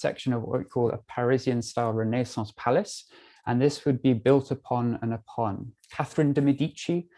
section of what we call a Parisian-style Renaissance palace, and this would be built upon Catherine de' Medici.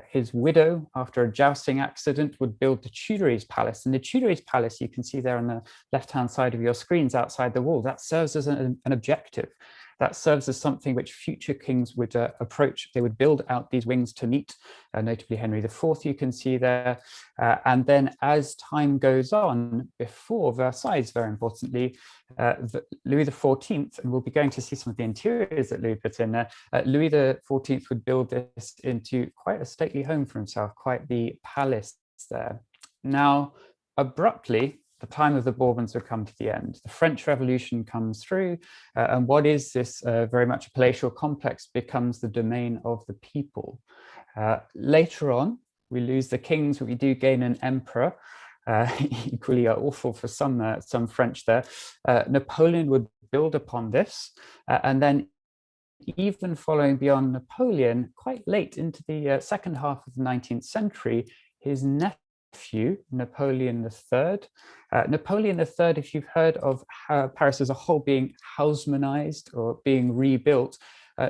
His widow, after a jousting accident, would build the Tuileries Palace. And the Tuileries Palace, you can see there on the left-hand side of your screens outside the wall, that serves as an objective. That serves as something which future kings would approach. They would build out these wings to meet, notably Henry IV, you can see there. And then as time goes on, before Versailles, very importantly, Louis XIV, and we'll be going to see some of the interiors that Louis put in there, Louis XIV would build this into quite a stately home for himself, quite the palace there. Now, abruptly, the time of the Bourbons would come to the end. The French Revolution comes through, and what is this very much a palatial complex becomes the domain of the people. Later on, we lose the kings, but we do gain an emperor. Equally awful for some French there. Napoleon would build upon this, and then even following beyond Napoleon, quite late into the second half of the 19th century, his nephew, Napoleon III. Napoleon III, if you've heard of Paris as a whole being Haussmannized or being rebuilt,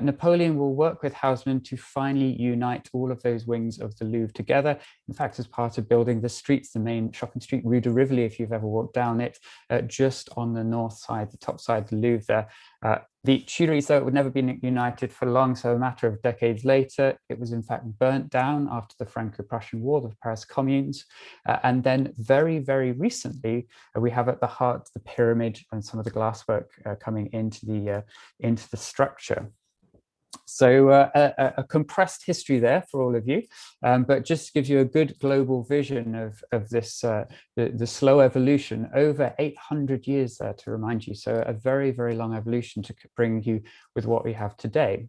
Napoleon will work with Haussmann to finally unite all of those wings of the Louvre together. In fact, as part of building the streets, the main shopping street, Rue de Rivoli, if you've ever walked down it, just on the north side, the top side of the Louvre there. The Tuileries, though, it would never be united for long, so a matter of decades later, it was in fact burnt down after the Franco-Prussian War, the Paris Communes. And then very, very recently, we have at the heart the pyramid and some of the glasswork coming into the structure. So a compressed history there for all of you, but just gives you a good global vision of this, the slow evolution over 800 years there to remind you. So a very, very long evolution to bring you with what we have today.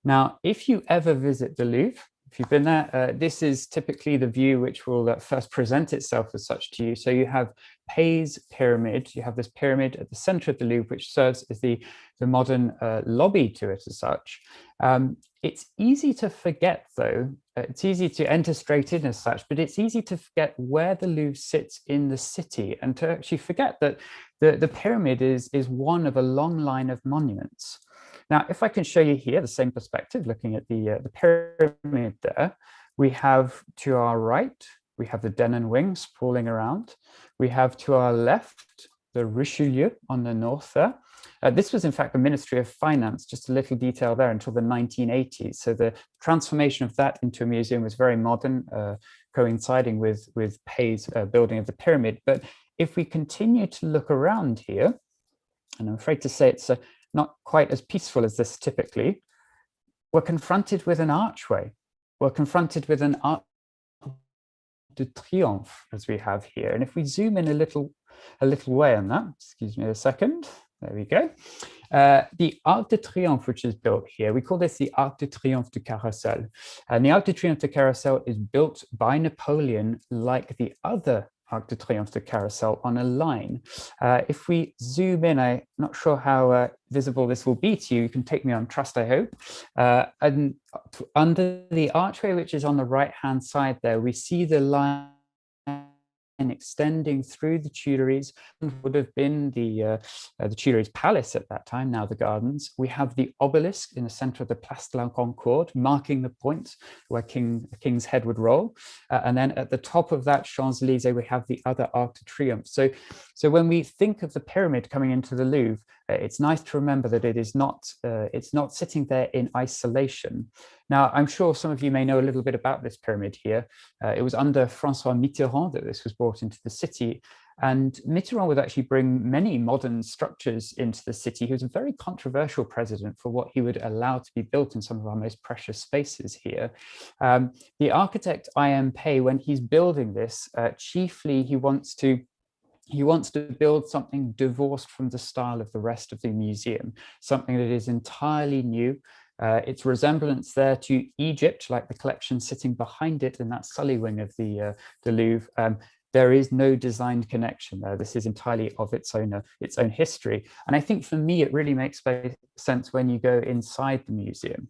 Now, if you ever visit the Louvre, if you've been there, this is typically the view which will first present itself as such to you. So you have Pey's pyramid. You have this pyramid at the center of the Louvre, which serves as the modern lobby to it as such. It's easy to forget, though. It's easy to enter straight in as such, but it's easy to forget where the Louvre sits in the city and to actually forget that the pyramid is one of a long line of monuments. Now, if I can show you here the same perspective, looking at the pyramid there, we have to our right, we have the Denon Wing sprawling around. We have to our left, the Richelieu on the north there. This was in fact the Ministry of Finance, just a little detail there, until the 1980s. So the transformation of that into a museum was very modern, coinciding with Pey's building of the pyramid. But if we continue to look around here, and I'm afraid to say it's not quite as peaceful as this typically, we're confronted with an archway. We're confronted with an Arc de Triomphe, as we have here. And if we zoom in a little way on that, excuse me a second, there we go. The Arc de Triomphe, which is built here, we call this the Arc de Triomphe de Carrousel. And the Arc de Triomphe de Carrousel is built by Napoleon like the other Arc de Triomphe de Carrousel on a line. If we zoom in, I'm not sure how visible this will be to you. You can take me on trust, I hope. And under the archway, which is on the right-hand side there, we see the line extending through the Tuileries, would have been the Tuileries Palace at that time, now the gardens. We have the obelisk in the center of the Place de la Concorde, marking the point where the king's head would roll. And then at the top of that Champs-Élysées, we have the other Arc de Triomphe. So when we think of the pyramid coming into the Louvre, it's nice to remember that it's not sitting there in isolation. Now, I'm sure some of you may know a little bit about this pyramid here. It was under François Mitterrand that this was brought into the city. And Mitterrand would actually bring many modern structures into the city. He was a very controversial president for what he would allow to be built in some of our most precious spaces here. The architect I.M. Pey, when he's building this, chiefly he wants to build something divorced from the style of the rest of the museum, something that is entirely new. Its resemblance there to Egypt, like the collection sitting behind it in that Sully wing of the Louvre, there is no designed connection there. This is entirely of its own history. And I think for me, it really makes sense when you go inside the museum.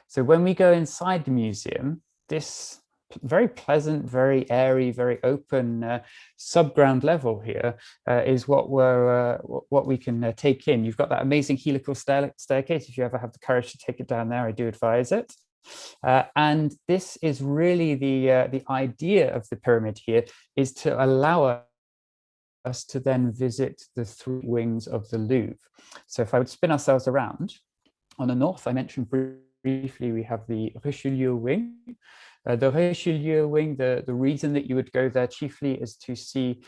So when we go inside the museum, this very pleasant, very airy, very open subground level here is what we can take in. You've got that amazing helical staircase. If you ever have the courage to take it down there, I do advise it. And this is really the idea of the pyramid here, is to allow us to then visit the three wings of the Louvre. So if I would spin ourselves around, on the north, I mentioned briefly, we have the Richelieu wing. The Richelieu wing, the reason that you would go there chiefly is to see,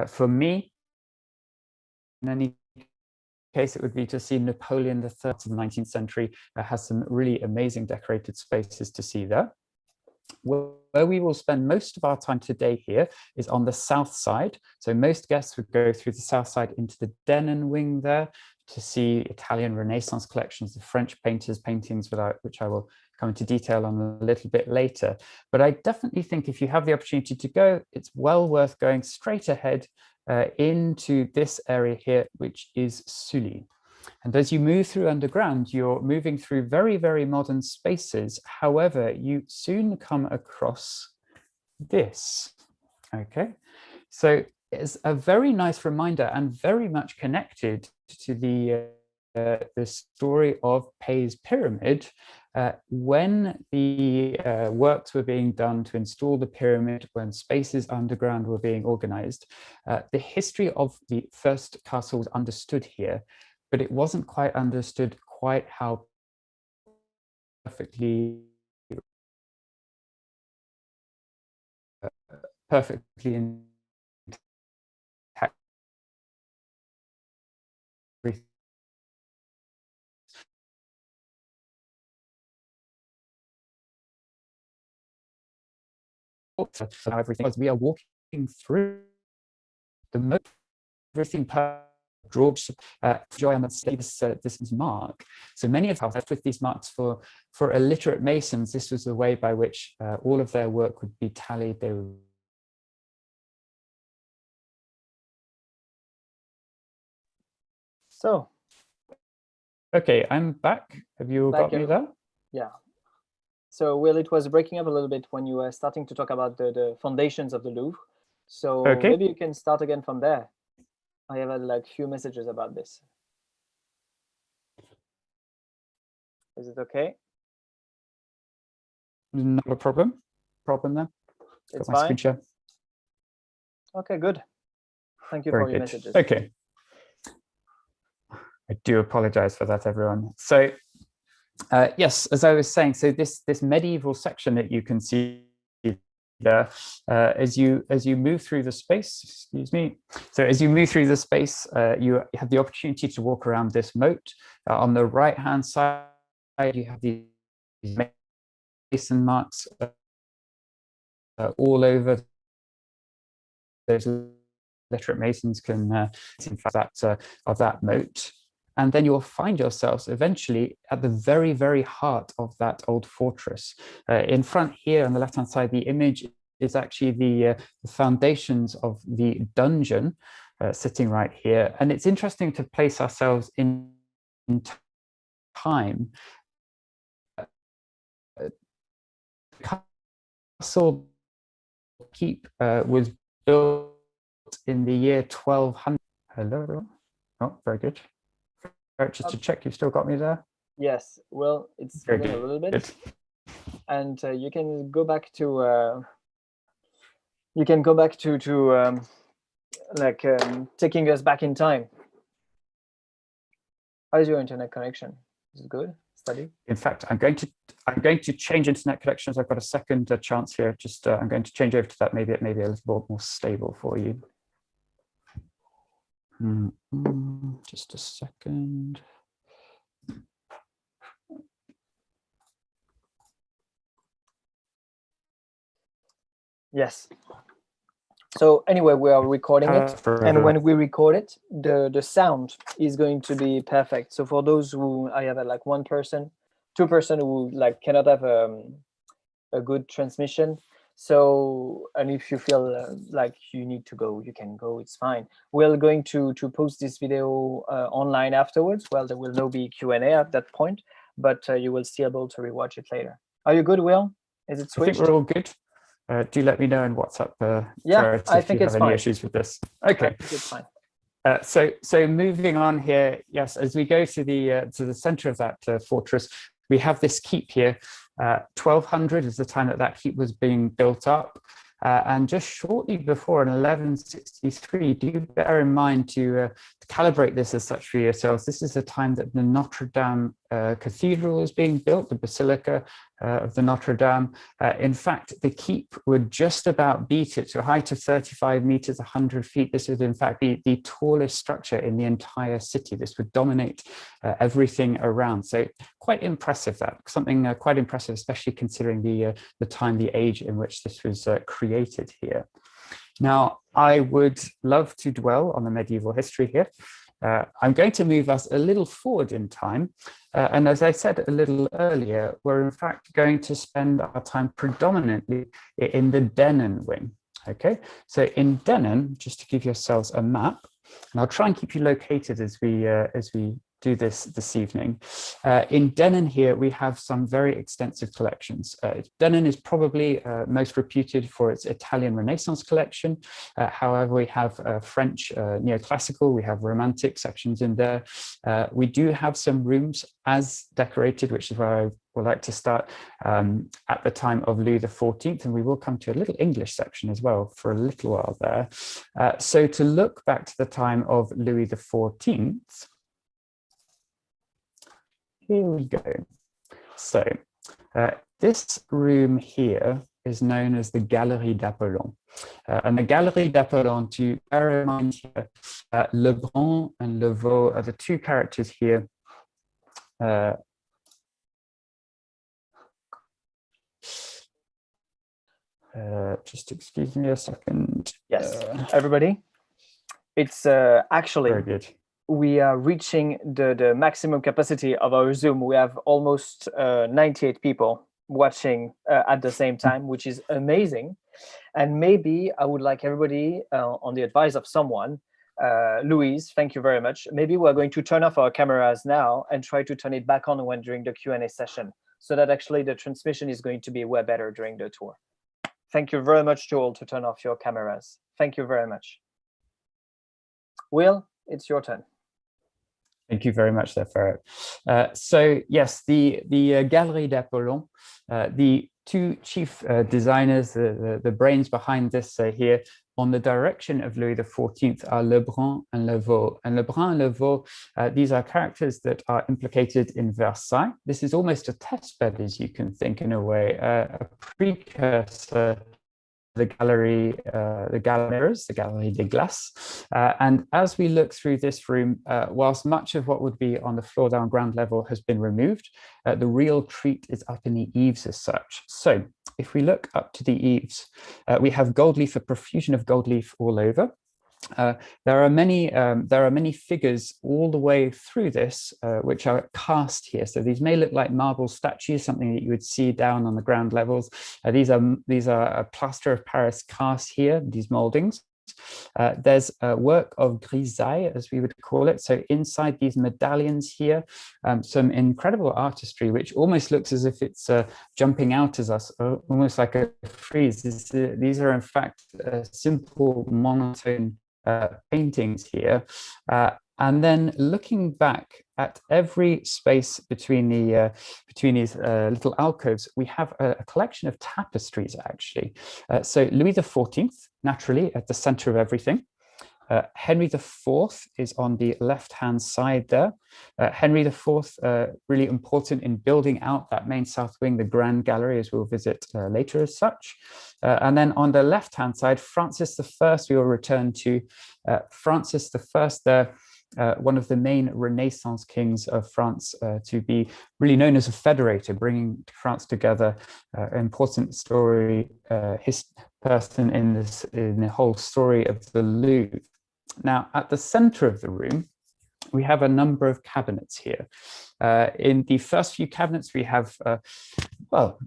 for me, in any case, it would be to see Napoleon III of the 19th century. Has some really amazing decorated spaces to see there. Where we will spend most of our time today here is on the south side. So most guests would go through the south side into the Denon Wing there to see Italian Renaissance collections, the French painters' paintings, which I will come into detail on a little bit later. But I definitely think if you have the opportunity to go, it's well worth going straight ahead into this area here, which is Sully. And as you move through underground, you're moving through very, very modern spaces. However, you soon come across this, okay? So it's a very nice reminder and very much connected to the story of Pei's pyramid. When the works were being done to install the pyramid, when spaces underground were being organized, the history of the first castle was understood here, but it wasn't quite understood quite how perfectly intact everything was. We are walking through the most everything George Joy on this is mark. So many of us with these marks for illiterate masons. This was the way by which all of their work would be tallied. They were so. Okay, I'm back. Have you got me there? Yeah. So, Will, it was breaking up a little bit when you were starting to talk about the foundations of the Louvre. So okay, maybe you can start again from there. I have had like few messages about this. Is it okay? Not a problem. Problem there. It's fine. Screen share. Okay, good. Thank you for your messages. Okay. I do apologize for that, everyone. So yes, as I was saying, so this medieval section that you can see there, as you move through the space, excuse me. So as you move through the space, you have the opportunity to walk around this moat. On the right-hand side, you have these mason marks all over. Those literate masons can see that of that moat. And then you'll find yourselves eventually at the very, very heart of that old fortress. In front here on the left-hand side, the image is actually the foundations of the dungeon sitting right here. And it's interesting to place ourselves in time. Castle Keep was built in the year 1200. Hello, everyone. Oh, very good. Just to check, you've still got me there? Yes, well, it's a little bit. Good. And you can go back to taking us back in time. How is your internet connection? Is it good? Steady? In fact, I'm going to change internet connections. I've got a second chance here. Just I'm going to change over to that. Maybe it may be a little more stable for you. Just a second. Yes. So anyway, we are recording it, and when we record it, the sound is going to be perfect. So for those who I have like 1 person, 2 person who like cannot have a good transmission. So, and if you feel like you need to go, you can go, it's fine. We're going to post this video online afterwards. Well, there will no be Q&A at that point, but you will still be able to rewatch it later. Are you good, Will? Is it switched? I think we're all good. Do let me know in WhatsApp. Yeah, I think if it's you have fine. any issues with this. Okay. I think it's fine. So moving on here, yes, as we go to the center of that fortress, we have this keep here. 1200 is the time that keep was being built up. And just shortly before in 1163, do bear in mind to calibrate this as such for yourselves. This is the time that the Notre Dame Cathedral is being built, the Basilica of the Notre Dame. In fact, the keep would just about beat it to a height of 35 meters, 100 feet. This would in fact be the tallest structure in the entire city. This would dominate everything around. So quite impressive, something quite impressive, especially considering the time, the age in which this was created here. Now, I would love to dwell on the medieval history here. I'm going to move us a little forward in time. And as I said a little earlier, we're in fact going to spend our time predominantly in the Denon Wing. Okay, so in Denon, just to give yourselves a map, and I'll try and keep you located as we do this evening. In Denon here, we have some very extensive collections. Denon is probably most reputed for its Italian Renaissance collection. However, we have French neoclassical, we have Romantic sections in there. We do have some rooms as decorated, which is where I would like to start at the time of Louis XIV, and we will come to a little English section as well for a little while there. So to look back to the time of Louis XIV, here we go. So this room here is known as the Galerie d'Apollon. And the Galerie d'Apollon, to bear in mind here, Lebrun and Levaux are the two characters here. Just excuse me a second. Yes, everybody. It's actually very good. We are reaching the maximum capacity of our Zoom. We have almost 98 people watching at the same time, which is amazing. And maybe I would like everybody, on the advice of someone, Louise, thank you very much. Maybe we're going to turn off our cameras now and try to turn it back on when during the Q&A session, so that actually the transmission is going to be way better during the tour. Thank you very much to all to turn off your cameras. Thank you very much. Will, it's your turn. Thank you very much there, Ferret. So yes, the Galerie d'Apollon, the two chief designers, the brains behind this here on the direction of Louis XIV are Lebrun and Levaux. And Lebrun and Levaux, these are characters that are implicated in Versailles. This is almost a test bed, as you can think, in a way, a precursor the Galerie des Glaces. And as we look through this room, whilst much of what would be on the floor down ground level has been removed, the real treat is up in the eaves as such. So if we look up to the eaves, we have gold leaf, a profusion of gold leaf all over. There are many figures all the way through this, which are cast here. So these may look like marble statues, something that you would see down on the ground levels. These are a plaster of Paris cast here, these moldings. There's a work of grisaille, as we would call it. So inside these medallions here, some incredible artistry, which almost looks as if it's jumping out at us, almost like a frieze. These are in fact simple monotone paintings here. And then looking back at every space between these little alcoves, we have a collection of tapestries, actually. So Louis XIV, naturally, at the center of everything. Henry IV is on the left-hand side there. Henry IV, really important in building out that main south wing, the Grand Gallery, as we'll visit later as such. And then on the left-hand side, Francis I, we will return to. Francis I there, one of the main Renaissance kings of France, to be really known as a federator, bringing France together, an important story, his person in the whole story of the Louvre. Now, at the center of the room, we have a number of cabinets here. In the first few cabinets, we have,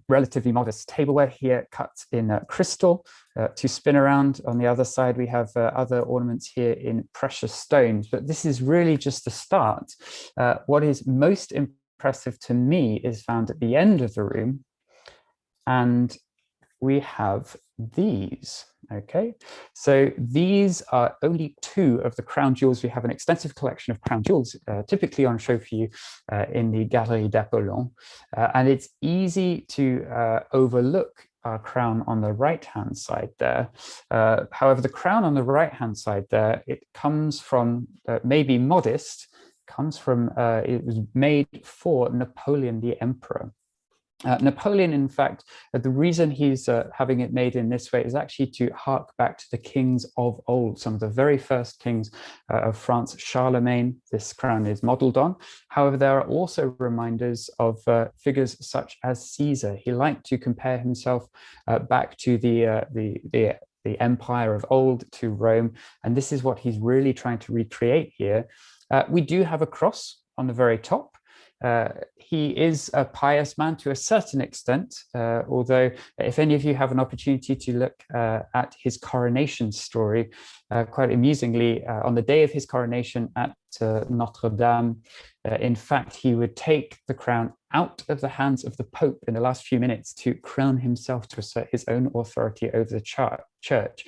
relatively modest tableware here cut in crystal to spin around. On the other side, we have other ornaments here in precious stones, but this is really just the start. What is most impressive to me is found at the end of the room, and we have these. Okay, so these are only two of the crown jewels. We have an extensive collection of crown jewels, typically on show for you in the Galerie d'Apollon, and it's easy to overlook our crown on the right-hand side there. However, the crown on the right-hand side there, it comes from, maybe modest, comes from, it was made for Napoleon the Emperor. Napoleon, in fact, the reason he's having it made in this way is actually to hark back to the kings of old, some of the very first kings of France. Charlemagne, this crown is modeled on. However, there are also reminders of figures such as Caesar. He liked to compare himself back to the empire of old, to Rome, and this is what he's really trying to recreate here. We do have a cross on the very top. He is a pious man to a certain extent, although if any of you have an opportunity to look at his coronation story, quite amusingly, on the day of his coronation at Notre Dame, in fact, he would take the crown out of the hands of the Pope in the last few minutes to crown himself, to assert his own authority over the church.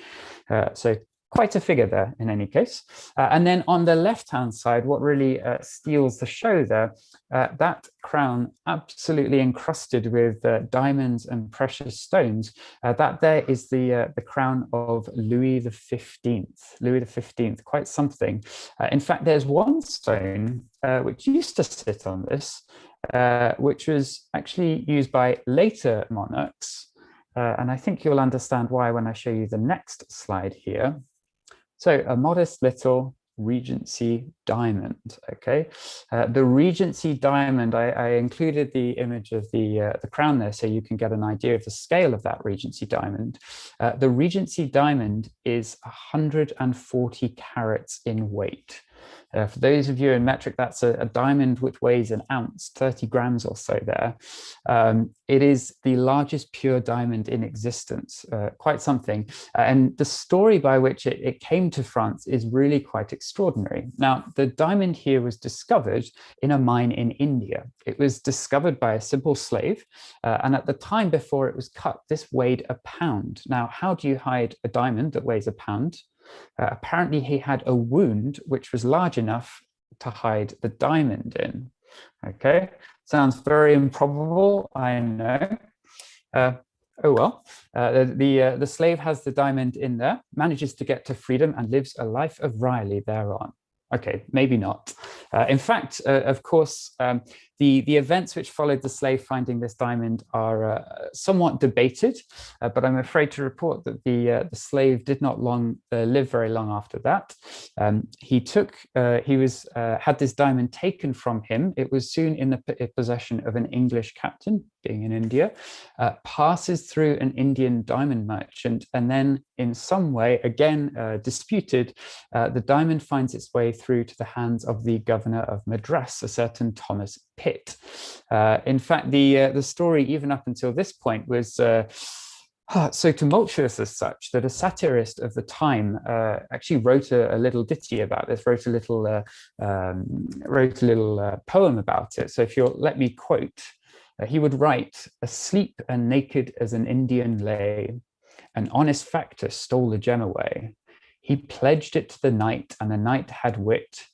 So quite a figure there in any case. And then on the left-hand side, what really steals the show there, that crown absolutely encrusted with diamonds and precious stones, that there is the crown of Louis XV. Louis XV, quite something. In fact, there's one stone which used to sit on this, which was actually used by later monarchs. And I think you'll understand why when I show you the next slide here. So a modest little Regency diamond, okay? The Regency diamond, I included the image of the crown there so you can get an idea of the scale of that Regency diamond. The Regency diamond is 140 carats in weight. For those of you in metric, that's a diamond which weighs an ounce, 30 grams or so there. It is the largest pure diamond in existence, quite something. And the story by which it came to France is really quite extraordinary. Now, the diamond here was discovered in a mine in India. It was discovered by a simple slave. And at the time before it was cut, this weighed a pound. Now, how do you hide a diamond that weighs a pound? Apparently he had a wound which was large enough to hide the diamond in. Okay, sounds very improbable, I know. Oh well, the slave has the diamond in there, manages to get to freedom and lives a life of Riley thereon. Okay, maybe not. In fact, of course, the events which followed the slave finding this diamond are somewhat debated, but I'm afraid to report that the slave did not live very long after that. He had this diamond taken from him. It was soon in the possession of an English captain, being in India, passes through an Indian diamond merchant, and then in some way, again disputed, the diamond finds its way through to the hands of the governor of Madras, a certain Thomas Pitt. In fact, the story, even up until this point, was so tumultuous as such that a satirist of the time actually wrote a little ditty about this, wrote a little poem about it. So if you'll let me quote, he would write, "Asleep and naked as an Indian lay, an honest factor stole the gem away. He pledged it to the knight, and the knight had wit,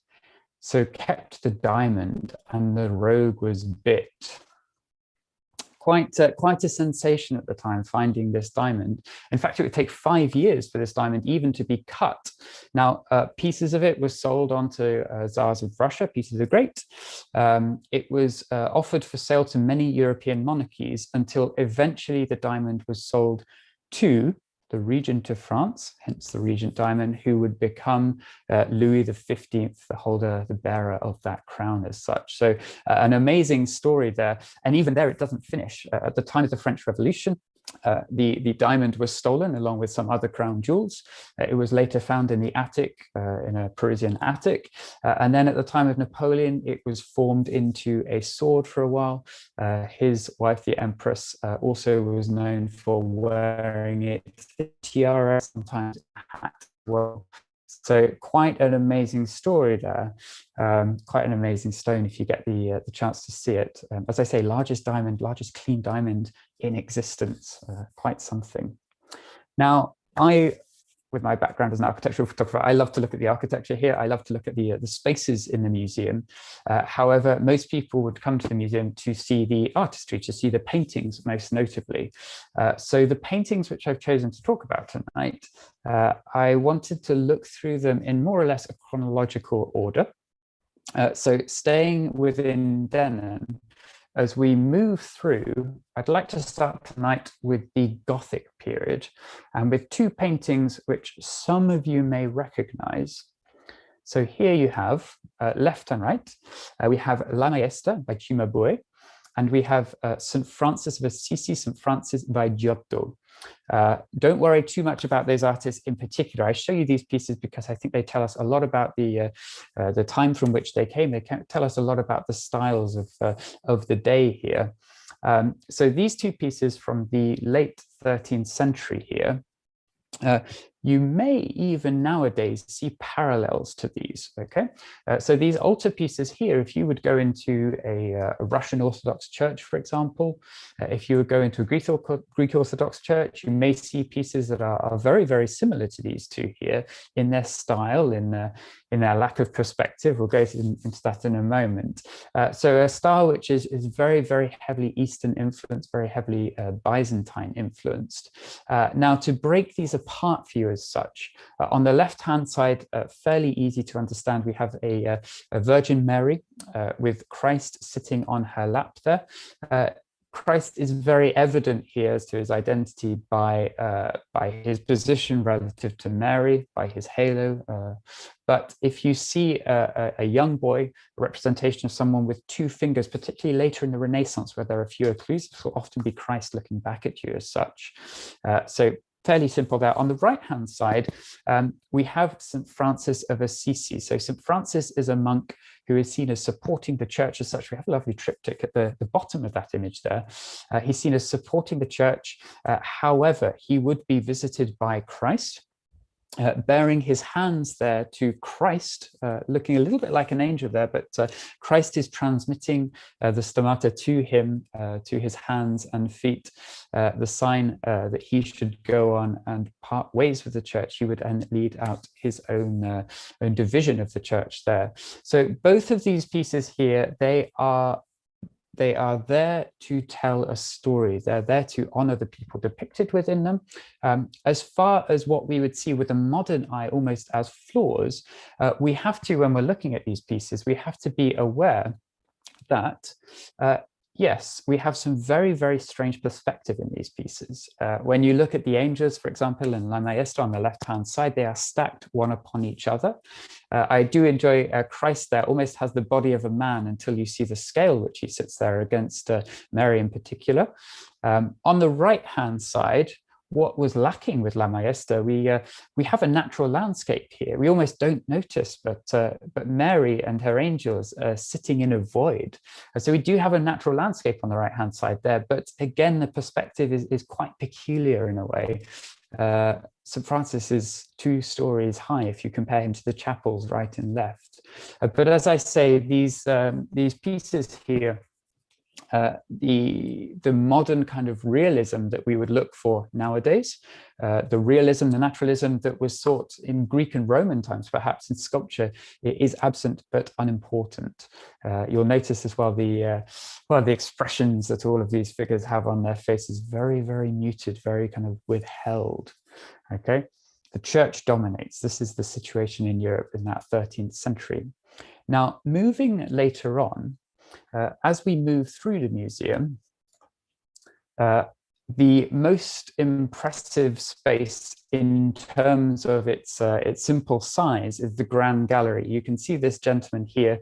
so kept the diamond, and the rogue was bit." Quite a sensation at the time, finding this diamond. In fact, it would take 5 years for this diamond even to be cut. Now, pieces of it were sold on to Tsars of Russia, pieces of great. It was offered for sale to many European monarchies until eventually the diamond was sold to the regent of France, hence the regent diamond, who would become Louis XV, the holder, the bearer of that crown as such. So an amazing story there. And even there, it doesn't finish. At the time of the French Revolution, the diamond was stolen along with some other crown jewels. It was later found in the attic, in a Parisian attic. And then at the time of Napoleon, it was formed into a sword for a while. His wife, the Empress, also was known for wearing it, tiara, sometimes a hat as well. So quite an amazing story there, quite an amazing stone if you get the chance to see it. As I say, largest clean diamond in existence, quite something. Now, with my background as an architectural photographer, I love to look at the architecture here. I love to look at the spaces in the museum. However, most people would come to the museum to see the artistry, to see the paintings, most notably. So the paintings which I've chosen to talk about tonight, I wanted to look through them in more or less a chronological order. So staying within Denon, as we move through, I'd like to start tonight with the Gothic period and with two paintings which some of you may recognize. So here you have, left and right, we have La Maestra by Cimabue, and we have St. Francis of Assisi, St. Francis by Giotto. Don't worry too much about those artists in particular. I show you these pieces because I think they tell us a lot about the time from which they came. They can tell us a lot about the styles of the day here. So these two pieces from the late 13th century here, you may even nowadays see parallels to these, okay? So these altar pieces here, if you would go into a Russian Orthodox church, for example, if you would go into a Greek Orthodox church, you may see pieces that are very, very similar to these two here in their style, in their lack of perspective. We'll go into that in a moment. So a style which is very, very heavily Eastern influenced, very heavily Byzantine influenced. Now, to break these apart for you as such, on the left-hand side, fairly easy to understand, we have a Virgin Mary with Christ sitting on her lap there. Christ is very evident here as to his identity by his position relative to Mary, by his halo. But if you see a young boy, a representation of someone with two fingers, particularly later in the Renaissance, where there are fewer clues, this will often be Christ looking back at you as such. So fairly simple there. On the right-hand side, we have St. Francis of Assisi. So St. Francis is a monk who is seen as supporting the church as such. We have a lovely triptych at the bottom of that image there. He's seen as supporting the church. However, he would be visited by Christ, bearing his hands there to Christ, looking a little bit like an angel there, but Christ is transmitting the stomata to him, to his hands and feet, the sign that he should go on and part ways with the church. He would then lead out his own division of the church there. So both of these pieces here, they are there to tell a story. They're there to honor the people depicted within them. As far as what we would see with a modern eye almost as flaws, we have to, when we're looking at these pieces, we have to be aware that yes, we have some very, very strange perspective in these pieces. When you look at the angels, for example, in La Maestra on the left-hand side, they are stacked one upon each other. I do enjoy Christ there, almost has the body of a man until you see the scale which he sits there against Mary in particular. On the right-hand side, what was lacking with La Maestra, we have a natural landscape here. We almost don't notice, but Mary and her angels are sitting in a void. So we do have a natural landscape on the right-hand side there, but again, the perspective is quite peculiar in a way. St. Francis is 2 stories high if you compare him to the chapels right and left. But as I say, these pieces here, the modern kind of realism that we would look for nowadays, the realism, the naturalism that was sought in Greek and Roman times, perhaps in sculpture, is absent but unimportant. You'll notice as well the expressions that all of these figures have on their faces, very, very muted, very kind of withheld. Okay, the church dominates. This is the situation in Europe in that 13th century. Now, moving later on, as we move through the museum, the most impressive space in terms of its simple size is the Grand Gallery. You can see this gentleman here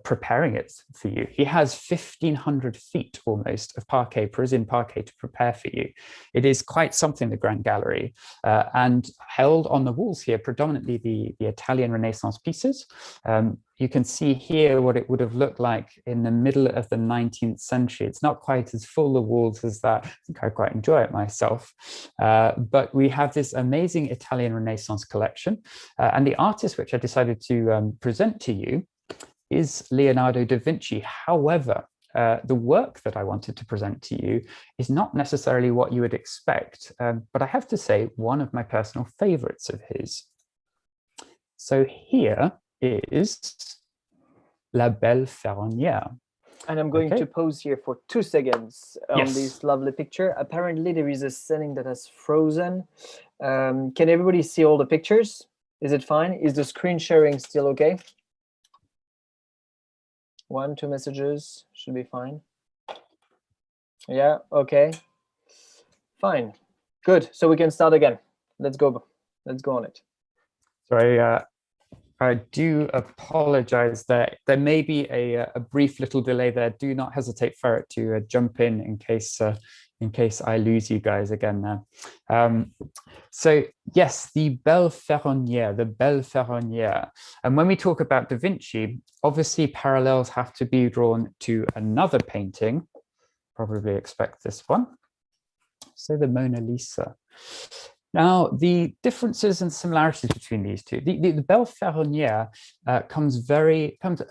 preparing it for you. He has 1,500 feet almost of parquet, Parisian parquet, to prepare for you. It is quite something, the Grand Gallery, and held on the walls here, predominantly the Italian Renaissance pieces. You can see here what it would have looked like in the middle of the 19th century. It's not quite as full of walls as that. I think I quite enjoy it myself. But we have this amazing Italian Renaissance collection. And the artist which I decided to present to you is Leonardo da Vinci. However, the work that I wanted to present to you is not necessarily what you would expect, but I have to say one of my personal favorites of his. So here is La Belle Ferronnière. And I'm going to pause here for 2 seconds on this lovely picture. Apparently there is a setting that has frozen. Can everybody see all the pictures? Is it fine? Is the screen sharing still okay? 1, 2 messages should be fine. Yeah, okay. Fine. Good. So we can start again. Let's go. Let's go on it. Sorry, I do apologize that there may be a brief little delay there. Do not hesitate, Ferret, to jump in case I lose you guys again now. So yes, the Belle Ferronnière. And when we talk about Da Vinci, obviously parallels have to be drawn to another painting. Probably expect this one. So the Mona Lisa. Now, the differences and similarities between these two, the Belle Ferronnière comes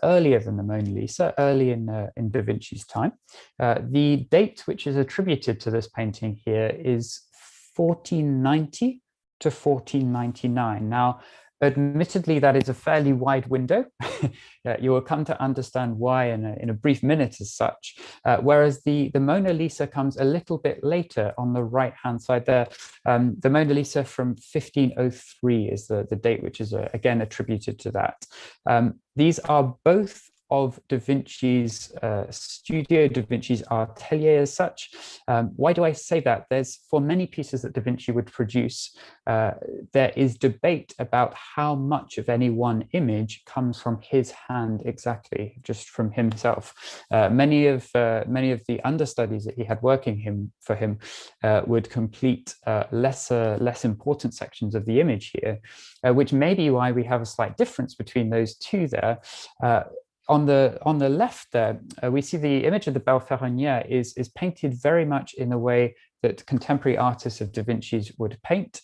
earlier than the Mona Lisa, early in Da Vinci's time. The date which is attributed to this painting here is 1490 to 1499. Now, admittedly, that is a fairly wide window. You will come to understand why in a brief minute as such, whereas the Mona Lisa comes a little bit later on the right-hand side there. The Mona Lisa from 1503 is the date which is again attributed to that. These are both of Da Vinci's studio, Da Vinci's atelier as such. Why do I say that? For many pieces that Da Vinci would produce, there is debate about how much of any one image comes from his hand exactly, just from himself. Many of the understudies that he had working for him would complete less important sections of the image here, which may be why we have a slight difference between those two there. On the left there, we see the image of the Belle Ferronnière is painted very much in the way that contemporary artists of Da Vinci's would paint.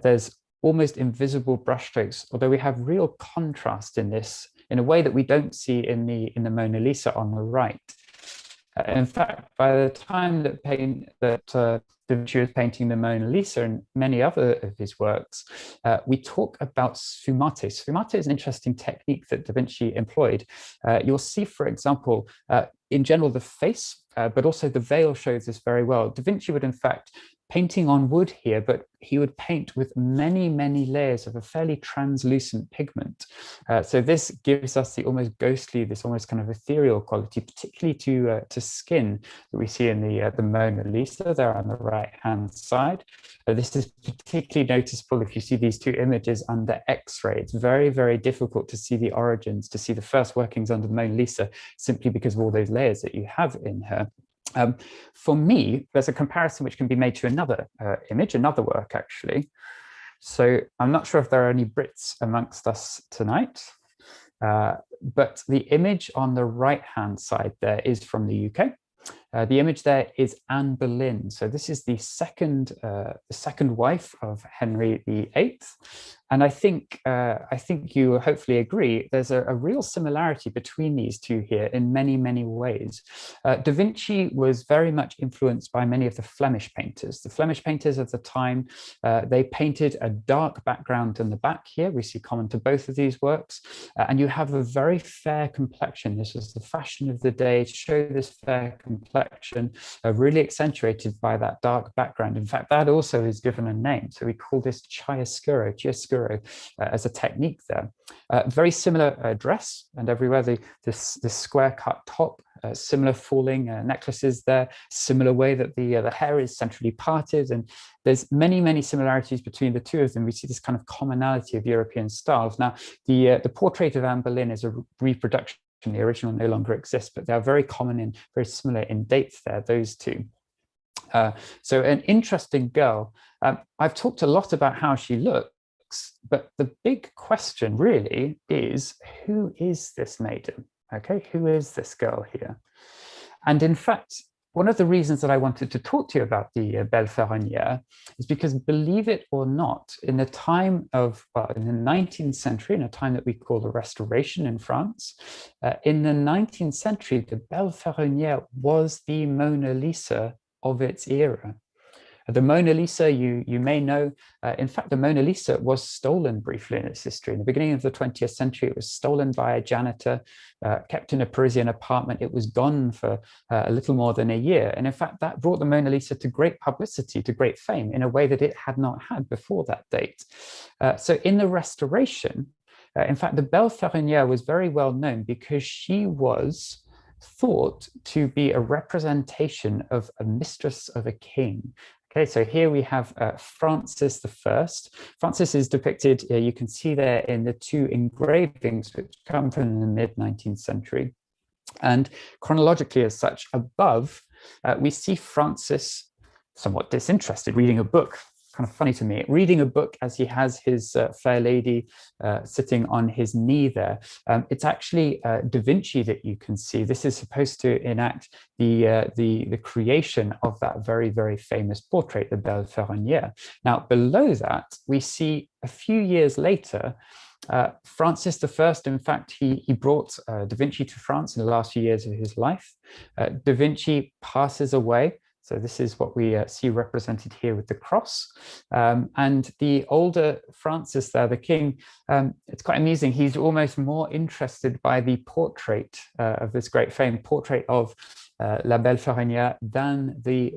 There's almost invisible brushstrokes, although we have real contrast in this in a way that we don't see in the Mona Lisa on the right. In fact, by the time that Da Vinci was painting the Mona Lisa and many other of his works, we talk about sfumate. Sfumate is an interesting technique that Da Vinci employed. You'll see, for example, in general, the face, but also the veil shows this very well. Da Vinci would, in fact, painting on wood here, but he would paint with many, many layers of a fairly translucent pigment. So this gives us the almost ghostly, this almost kind of ethereal quality, particularly to skin that we see in the Mona Lisa there on the right-hand side. This is particularly noticeable if you see these two images under X-ray. It's very, very difficult to see the origins, to see the first workings under the Mona Lisa, simply because of all those layers that you have in her. For me, there's a comparison which can be made to another image, another work actually. So I'm not sure if there are any Brits amongst us tonight, but the image on the right-hand side there is from the UK. The image there is Anne Boleyn. So this is the second wife of Henry VIII. And I think you will hopefully agree, there's a real similarity between these two here in many, many ways. Da Vinci was very much influenced by many of the Flemish painters. The Flemish painters of the time, they painted a dark background in the back here. We see common to both of these works. And you have a very fair complexion. This was the fashion of the day to show this fair complexion, really accentuated by that dark background. In fact, that also is given a name. So we call this chiaroscuro as a technique there. Very similar dress, and everywhere this square cut top, similar falling necklaces there, similar way that the hair is centrally parted, and there's many, many similarities between the two of them. We see this kind of commonality of European styles. Now, the portrait of Anne Boleyn is a reproduction. The original no longer exists, but they are very common and very similar in dates there, those two. So an interesting girl. I've talked a lot about how she looks, but the big question really is, who is this maiden? Okay, who is this girl here? And in fact, one of the reasons that I wanted to talk to you about the Belle Ferronnière is because, believe it or not, in the time of, well, in the 19th century, in a time that we call the Restoration in France, in the 19th century, the Belle Ferronnière was the Mona Lisa of its era. The Mona Lisa, you may know, in fact, the Mona Lisa was stolen briefly in its history. In the beginning of the 20th century, it was stolen by a janitor, kept in a Parisian apartment. It was gone for a little more than a year. And in fact, that brought the Mona Lisa to great publicity, to great fame, in a way that it had not had before that date. So in the Restoration, in fact, the Belle Ferronnière was very well known because she was thought to be a representation of a mistress of a king. Okay, so here we have Francis I. Francis is depicted, you can see there in the two engravings which come from the mid-19th century. And chronologically as such, above, we see Francis, somewhat disinterested, reading a book. Kind of funny to me, reading a book as he has his fair lady sitting on his knee there. It's actually Da Vinci that you can see. This is supposed to enact the creation of that very, very famous portrait, the Belle Ferronnière. Now, below that, we see a few years later, Francis I, in fact, he brought Da Vinci to France in the last few years of his life. Da Vinci passes away. So this is what we see represented here with the cross. And the older Francis there, the king, it's quite amusing. He's almost more interested by the portrait of this great famed portrait of La Belle Ferronnière than the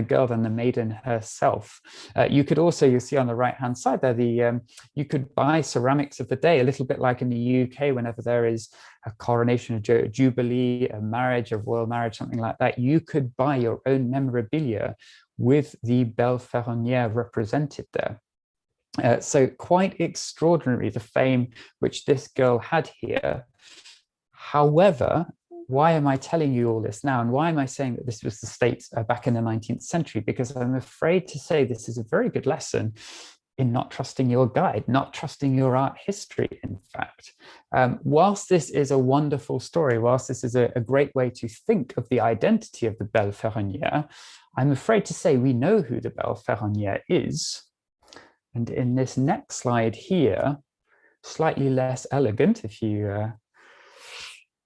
girl, than the maiden herself. You could also, you'll see on the right-hand side there, you could buy ceramics of the day, a little bit like in the UK, whenever there is a coronation, a jubilee, a marriage, a royal marriage, something like that, you could buy your own memorabilia with the Belle Ferronnière represented there. So quite extraordinary, the fame which this girl had here. However, why am I telling you all this now? And why am I saying that this was the state back in the 19th century? Because I'm afraid to say this is a very good lesson in not trusting your guide, not trusting your art history, in fact. Whilst this is a wonderful story, whilst this is a great way to think of the identity of the Belle Ferronnière, I'm afraid to say we know who the Belle Ferronnière is. And in this next slide here, slightly less elegant, if you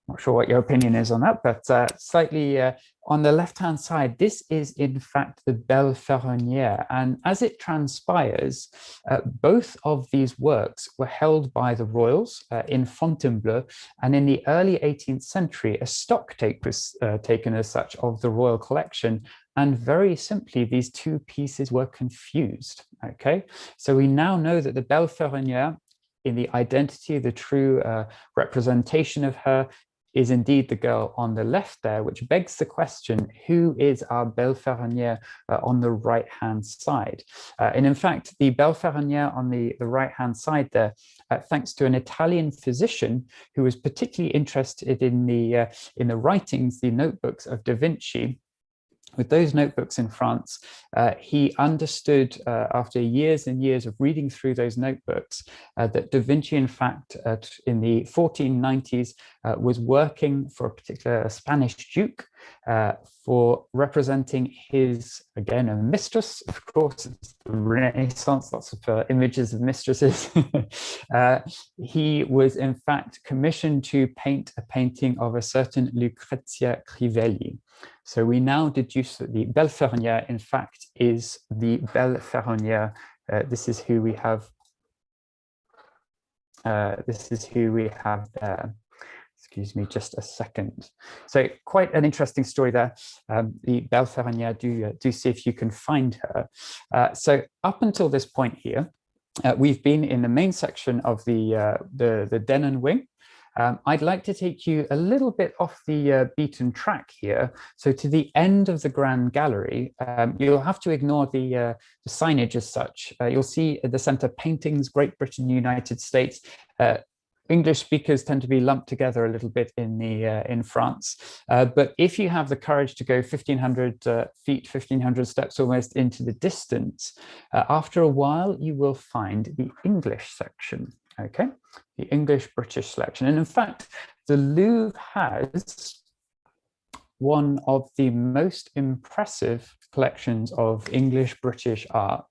not sure what your opinion is on that, but slightly on the left-hand side, this is in fact the Belle Ferronnière. And as it transpires, both of these works were held by the royals in Fontainebleau. And in the early 18th century, a stock take was taken as such of the royal collection. And very simply, these two pieces were confused, okay? So we now know that the Belle Ferronnière, in the identity, the true representation of her, is indeed the girl on the left there, which begs the question, who is our Belle Ferronnière on the right-hand side? And in fact, the Belle Ferronnière on the right-hand side there, thanks to an Italian physician who was particularly interested in the writings, the notebooks of Da Vinci. With those notebooks in France, he understood after years and years of reading through those notebooks that Da Vinci, in fact, in the 1490s, was working for a particular Spanish duke for representing his, again, a mistress. Of course, it's the Renaissance, lots of images of mistresses. He was, in fact, commissioned to paint a painting of a certain Lucrezia Crivelli. So we now deduce that the Belle Ferronnière, in fact, is the Belle Ferronnière. This is who we have. This is who we have there. Excuse me, just a second. So quite an interesting story there. The Belle Ferronnière, do see if you can find her. So up until this point here, we've been in the main section of the Denon Wing. I'd like to take you a little bit off the beaten track here. So to the end of the Grand Gallery, you'll have to ignore the signage as such. You'll see at the center paintings, Great Britain, United States. English speakers tend to be lumped together a little bit in France. But if you have the courage to go 1,500 feet, 1,500 steps almost into the distance, after a while, you will find the English section. Okay, the English-British selection. And in fact, the Louvre has one of the most impressive collections of English British art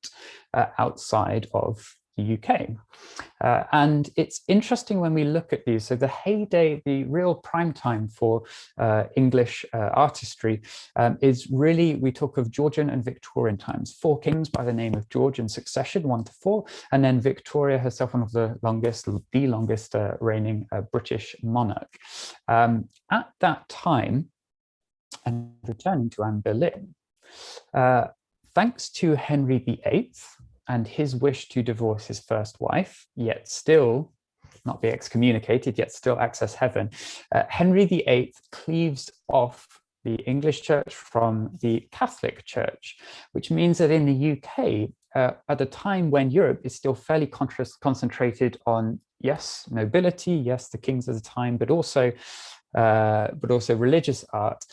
outside of the UK. And it's interesting when we look at these. So the heyday, the real prime time for English artistry is really, we talk of Georgian and Victorian times. 4 kings by the name of George in succession, 1 to 4, and then Victoria herself, one of the longest reigning British monarch. At that time, and returning to Anne Boleyn, thanks to Henry VIII, and his wish to divorce his first wife, yet still not be excommunicated, yet still access heaven, Henry VIII cleaves off the English church from the Catholic church, which means that in the UK, at a time when Europe is still fairly concentrated on, yes, nobility, yes, the kings of the time, but also religious art,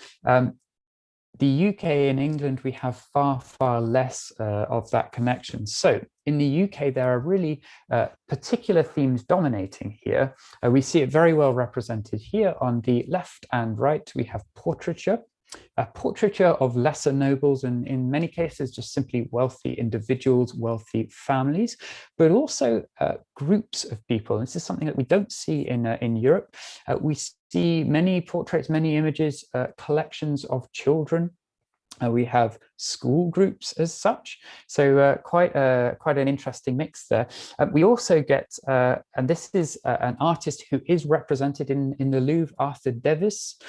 the UK and England, we have far, far less of that connection. So in the UK, there are really particular themes dominating here. We see it very well represented here on the left and right. We have portraiture, a portraiture of lesser nobles, and in many cases, just simply wealthy individuals, wealthy families, but also groups of people. This is something that we don't see in Europe. We see many portraits, many images, collections of children. We have school groups as such, so quite an interesting mix there. We also get, and this is an artist who is represented in the Louvre, Arthur Devis.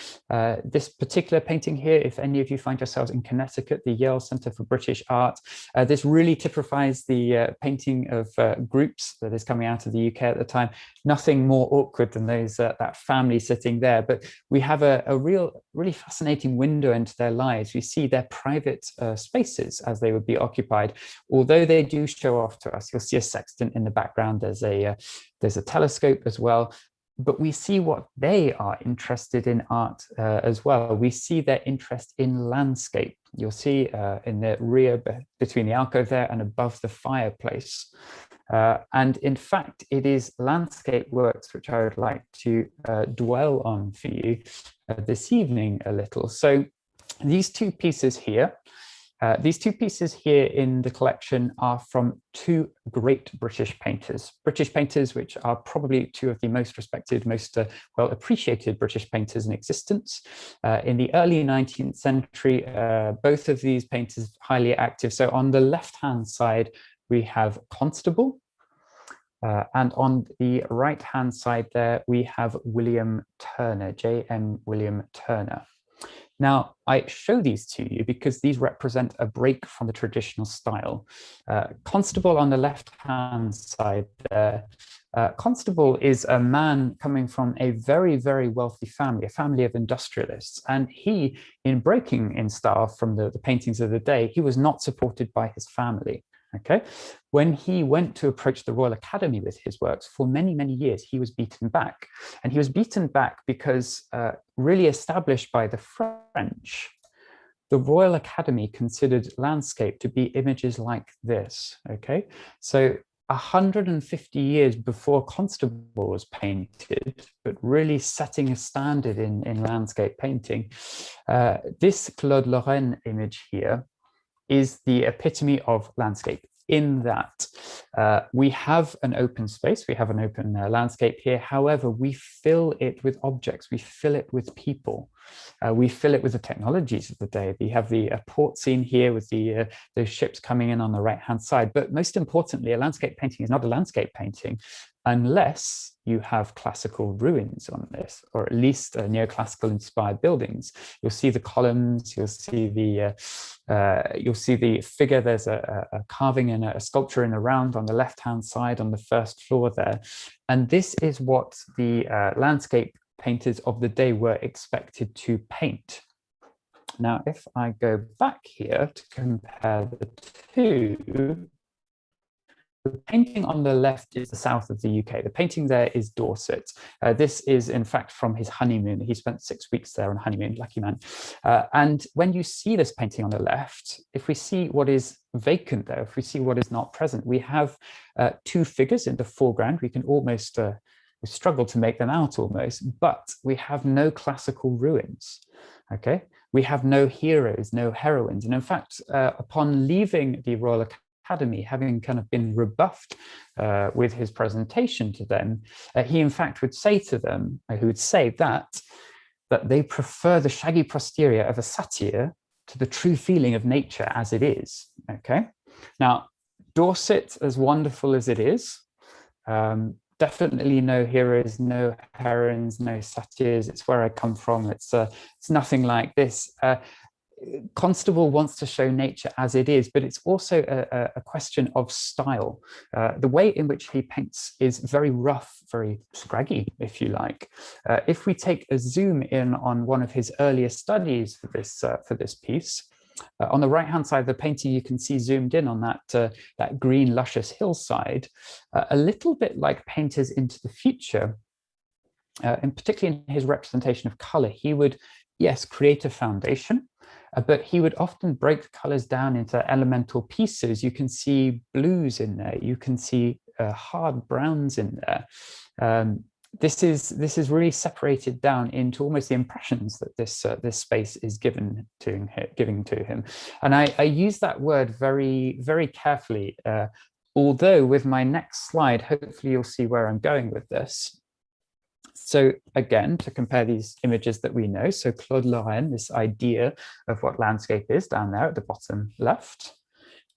This particular painting here, if any of you find yourselves in Connecticut, the Yale Center for British Art, this really typifies the painting of groups that is coming out of the UK at the time. Nothing more awkward than those that family sitting there, but we have a really fascinating window into their lives. We see their private spaces as they would be occupied, although they do show off to us. You'll see a sextant in the background. There's a telescope as well, but we see what they are interested in art as well. We see their interest in landscape. You'll see in the rear between the alcove there and above the fireplace. And in fact, it is landscape works which I would like to dwell on for you this evening a little. So these two pieces here in the collection are from 2 great British painters which are probably 2 of the most respected, most well appreciated British painters in existence. In the early 19th century, both of these painters highly active. So on the left-hand side, we have Constable, and on the right-hand side there, we have William Turner, J.M. William Turner. Now, I show these to you because these represent a break from the traditional style. Constable on the left-hand side there, Constable is a man coming from a very, very wealthy family, a family of industrialists. And he, in breaking in style from the paintings of the day, he was not supported by his family. Okay, when he went to approach the Royal Academy with his works, for many, many years, he was beaten back. And he was beaten back because really established by the French, the Royal Academy considered landscape to be images like this. Okay, so 150 years before Constable was painted, but really setting a standard in landscape painting, this Claude Lorraine image here is the epitome of landscape, in that we have an open space, we have an open landscape here. However, we fill it with objects, we fill it with people, we fill it with the technologies of the day. We have the port scene here with those ships coming in on the right-hand side. But most importantly, a landscape painting is not a landscape painting unless you have classical ruins on this, or at least neoclassical inspired buildings. You'll see the columns, you'll see the figure. There's a carving and a sculpture in the round on the left-hand side on the first floor there. And this is what the landscape painters of the day were expected to paint. Now, if I go back here to compare the two, the painting on the left is the south of the UK. The painting there is Dorset. This is, in fact, from his honeymoon. He spent 6 weeks there on honeymoon, lucky man. And when you see this painting on the left, if we see what is vacant there, if we see what is not present, we have 2 figures in the foreground. We can almost, we struggle to make them out almost, but we have no classical ruins. Okay, we have no heroes, no heroines. And in fact, upon leaving the Royal Academy, having kind of been rebuffed with his presentation to them, he in fact would say to them, he would say that they prefer the shaggy posterior of a satyr to the true feeling of nature as it is. Okay, now Dorset, as wonderful as it is, definitely no heroes, no heroines, no satyrs. It's where I come from. It's nothing like this. Constable wants to show nature as it is, but it's also a question of style. The way in which he paints is very rough, very scraggy, if you like. If we take a zoom in on one of his earlier studies for this piece, on the right-hand side of the painting, you can see zoomed in on that green, luscious hillside, a little bit like painters into the future, and particularly in his representation of color. He would, yes, create a foundation, but he would often break the colors down into elemental pieces. You can see blues in there. You can see hard browns in there. This is really separated down into almost the impressions that this space is giving to him. And I use that word very, very carefully, although with my next slide, hopefully you'll see where I'm going with this. So again, to compare these images that we know, so Claude Lorraine, this idea of what landscape is down there at the bottom left,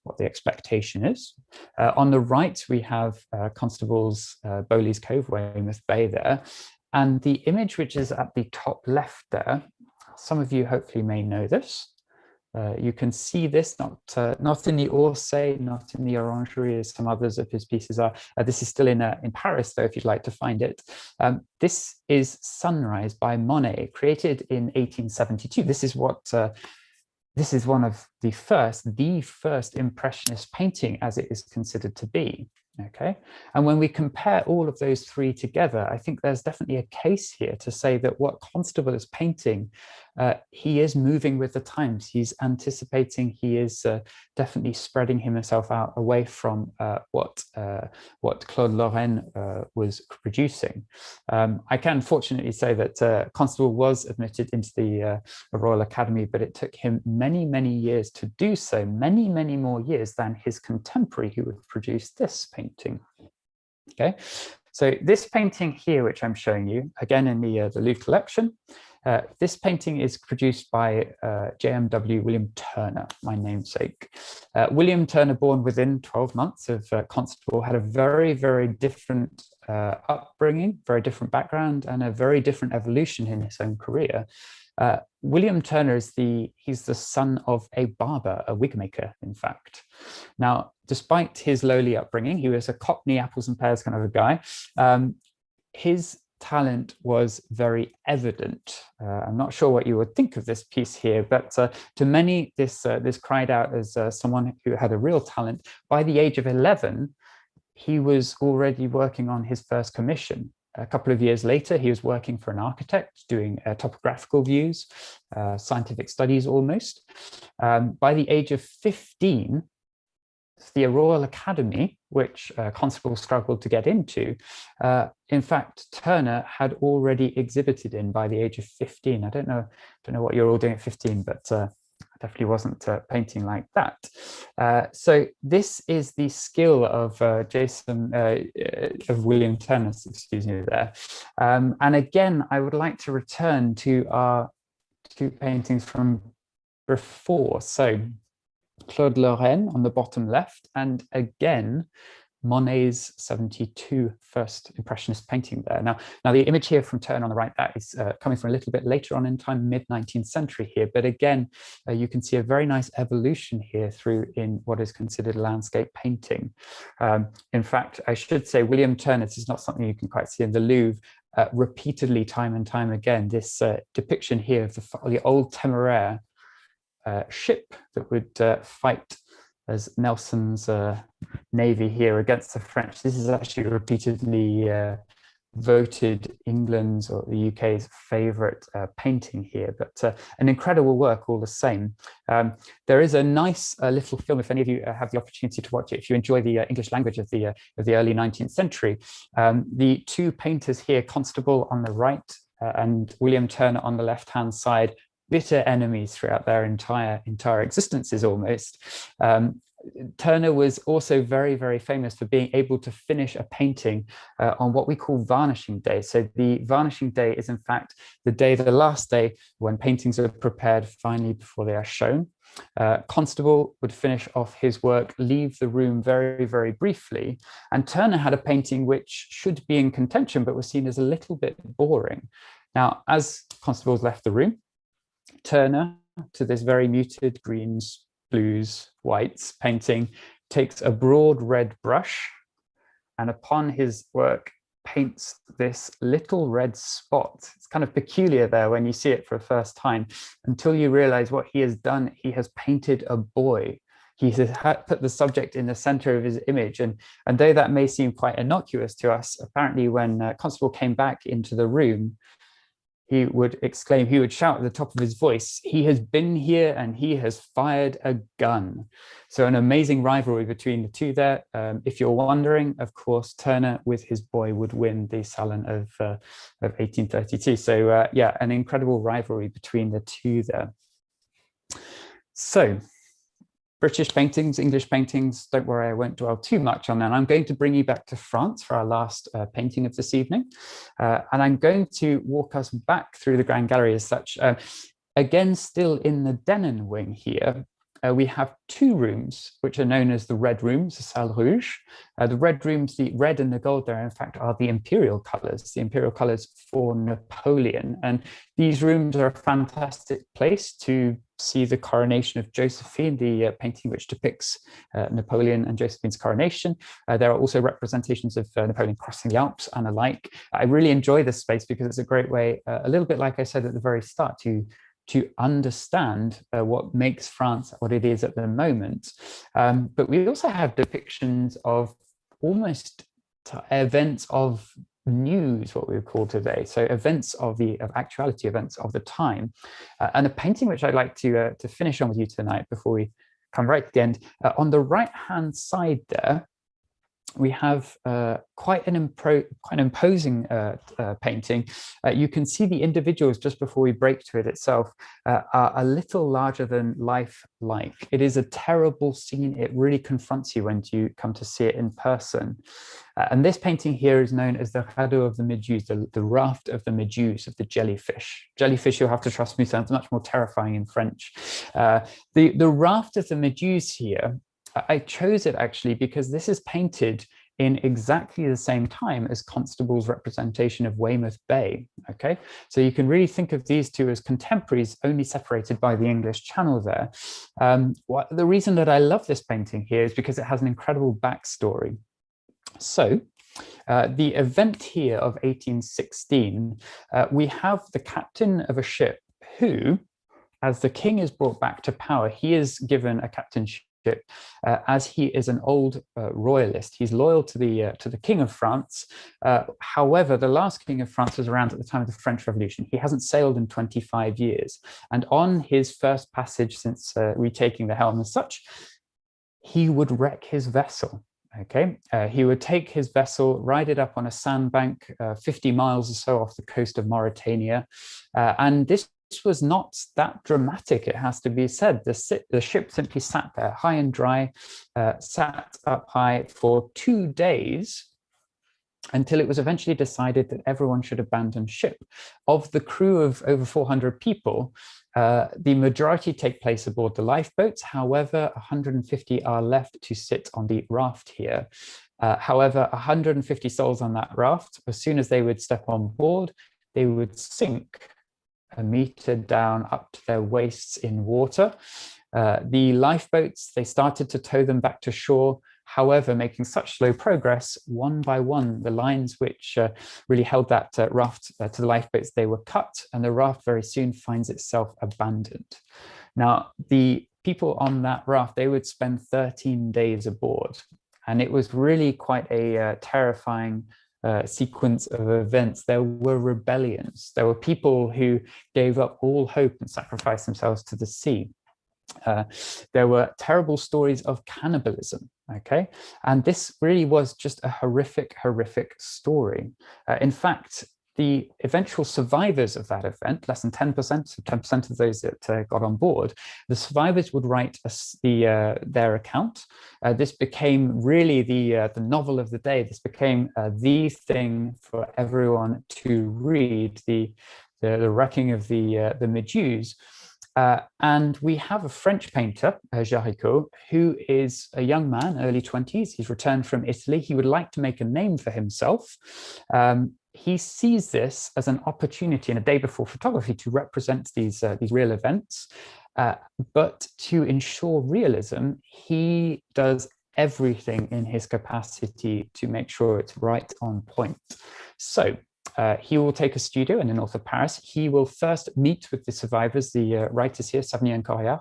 what the expectation is. On the right, we have Constable's Bowley's Cove, Weymouth Bay there. And the image which is at the top left there, some of you hopefully may know this. You can see this, not in the Orsay, not in the Orangerie, as some others of his pieces are. This is still in Paris, though, if you'd like to find it. This is Sunrise by Monet, created in 1872. This is one of the first Impressionist painting as it is considered to be. Okay, and when we compare all of those three together, I think there's definitely a case here to say that what Constable is painting, he is moving with the times. He's anticipating. He is definitely spreading himself out away from what Claude Lorraine was producing. I can fortunately say that Constable was admitted into the Royal Academy, but it took him many, many years to do so. Many, many more years than his contemporary who would produce this painting. Okay, so this painting here, which I'm showing you, again in the Louvre collection, this painting is produced by JMW William Turner, my namesake. William Turner, born within 12 months of Constable, had a very, very different upbringing, very different background, and a very different evolution in his own career. William Turner he's the son of a barber, a wig maker, in fact. Now, despite his lowly upbringing, he was a Cockney apples and pears kind of a guy. His talent was very evident. I'm not sure what you would think of this piece here, but to many, this cried out as someone who had a real talent. By the age of 11, he was already working on his first commission. A couple of years later, he was working for an architect, doing topographical views, scientific studies almost. By the age of 15, the Royal Academy, which Constable struggled to get into, in fact, Turner had already exhibited in by the age of 15. I don't know what you're all doing at 15, but I definitely wasn't painting like that. So this is the skill of William Turner, excuse me there. And again, I would like to return to our two paintings from before. So Claude Lorraine on the bottom left, and again, Monet's 72 first Impressionist painting there. Now the image here from Turner on the right, that is coming from a little bit later on in time, mid-19th century here. But again, you can see a very nice evolution here through in what is considered landscape painting. In fact, I should say William Turner, this is not something you can quite see in the Louvre, repeatedly, time and time again, this depiction here of the old Temeraire ship that would fight as Nelson's navy here against the French. This is actually repeatedly voted England's or the UK's favorite painting here, but an incredible work all the same. There is a nice little film, if any of you have the opportunity to watch it, if you enjoy the English language of the early 19th century. The two painters here, Constable on the right and William Turner on the left-hand side, bitter enemies throughout their entire existences almost. Turner was also very, very famous for being able to finish a painting on what we call varnishing day. So the varnishing day is in fact the last day when paintings are prepared finally before they are shown. Constable would finish off his work, leave the room very, very briefly, and Turner had a painting which should be in contention but was seen as a little bit boring. Now, as Constable's left the room, Turner, to this very muted greens, blues, whites painting, takes a broad red brush and upon his work paints this little red spot. It's kind of peculiar there when you see it for the first time, until you realize what he has done. He has painted a boy. He has put the subject in the center of his image. And though that may seem quite innocuous to us, apparently when Constable came back into the room, he would exclaim, he would shout at the top of his voice, "He has been here and he has fired a gun." So an amazing rivalry between the two there. If you're wondering, of course, Turner with his boy would win the Salon of 1832. So yeah, an incredible rivalry between the two there. So British paintings, English paintings, don't worry, I won't dwell too much on that. I'm going to bring you back to France for our last painting of this evening. And I'm going to walk us back through the Grand Gallery as such. Again, still in the Denon Wing here, we have two rooms, which are known as the Red Rooms, the Salle Rouge. The red rooms, the red and the gold there, in fact, are the imperial colors for Napoleon. And these rooms are a fantastic place to see the coronation of Josephine, the painting which depicts Napoleon and Josephine's coronation. There are also representations of Napoleon crossing the Alps and alike. I really enjoy this space because it's a great way, a little bit like I said at the very start, to understand what makes France what it is at the moment. But we also have depictions of almost events of news, what we would call today. So events of actuality, events of the time. And a painting which I'd like to finish on with you tonight before we come right to the end. On the right-hand side there, we have quite an imposing painting. You can see the individuals just before we break to it itself are a little larger than life-like. It is a terrible scene. It really confronts you when you come to see it in person. And this painting here is known as the Radeau of the Medusa, the Raft of the Medusa, of the jellyfish. Jellyfish, you'll have to trust me, sounds much more terrifying in French. The Raft of the Medusa here, I chose it actually because this is painted in exactly the same time as Constable's representation of Weymouth Bay, okay? So you can really think of these two as contemporaries, only separated by the English Channel there. The reason that I love this painting here is because it has an incredible backstory. So the event here of 1816, we have the captain of a ship who, as the king is brought back to power, he is given a captainship as he is an old royalist. He's loyal to the King of France. However, the last King of France was around at the time of the French Revolution. He hasn't sailed in 25 years. And on his first passage since retaking the helm as such, he would wreck his vessel. Okay, he would take his vessel, ride it up on a sandbank 50 miles or so off the coast of Mauritania. And this was not that dramatic, it has to be said. The ship simply sat there high and dry, sat up high for 2 days until it was eventually decided that everyone should abandon ship. Of the crew of over 400 people, the majority take place aboard the lifeboats. However, 150 are left to sit on the raft here. However, 150 souls on that raft, as soon as they would step on board, they would sink a meter down up to their waists in water. The lifeboats, they started to tow them back to shore. However, making such slow progress, one by one, the lines which really held that raft to the lifeboats, they were cut, and the raft very soon finds itself abandoned. Now, the people on that raft, they would spend 13 days aboard, and it was really quite a terrifying sequence of events. There were rebellions. There were people who gave up all hope and sacrificed themselves to the sea. There were terrible stories of cannibalism, okay? And this really was just a horrific, horrific story. In fact, the eventual survivors of that event, less than 10%, so 10% of those that got on board, the survivors would write their account. This became really the novel of the day. This became the thing for everyone to read, the wrecking of the Medusa. And we have a French painter, Jaricot, who is a young man, early 20s. He's returned from Italy. He would like to make a name for himself. He sees this as an opportunity in a day before photography to represent these real events. But to ensure realism, he does everything in his capacity to make sure it's right on point. So he will take a studio in the north of Paris. He will first meet with the survivors, the writers here, Savigny and Correard.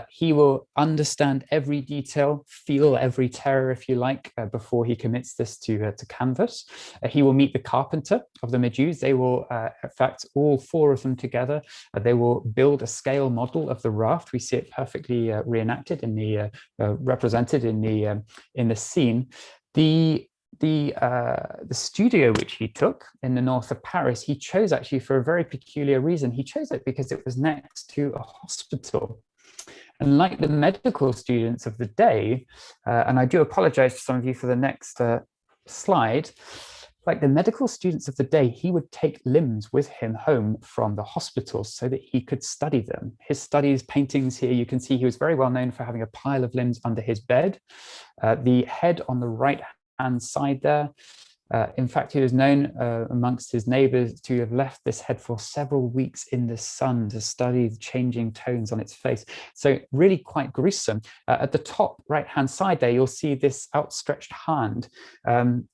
He will understand every detail, feel every terror, if you like, before he commits this to canvas. He will meet the carpenter of the Medusa. They will, in fact, all four of them together, they will build a scale model of the raft. We see it perfectly reenacted in the represented in the scene. The studio which he took in the north of Paris, he chose actually for a very peculiar reason. He chose it because it was next to a hospital. And like the medical students of the day, and I do apologize to some of you for the next slide, like the medical students of the day, he would take limbs with him home from the hospitals so that he could study them. His studies, paintings here, you can see he was very well known for having a pile of limbs under his bed. The head on the right hand side there. In fact, he was known amongst his neighbors to have left this head for several weeks in the sun to study the changing tones on its face. So really quite gruesome. At the top right-hand side there, you'll see this outstretched hand,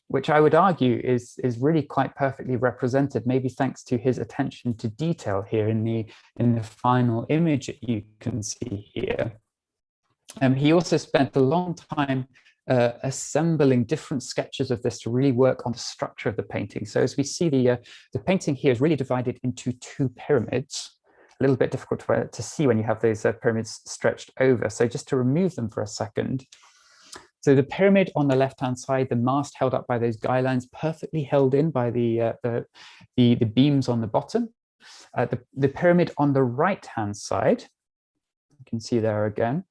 which I would argue is really quite perfectly represented, maybe thanks to his attention to detail here in the final image that you can see here. He also spent a long time assembling different sketches of this to really work on the structure of the painting. So as we see, the painting here is really divided into two pyramids. A little bit difficult to see when you have those pyramids stretched over. So just to remove them for a second. So the pyramid on the left-hand side, the mast held up by those guy lines, perfectly held in by the beams on the bottom. The pyramid on the right-hand side, you can see there again,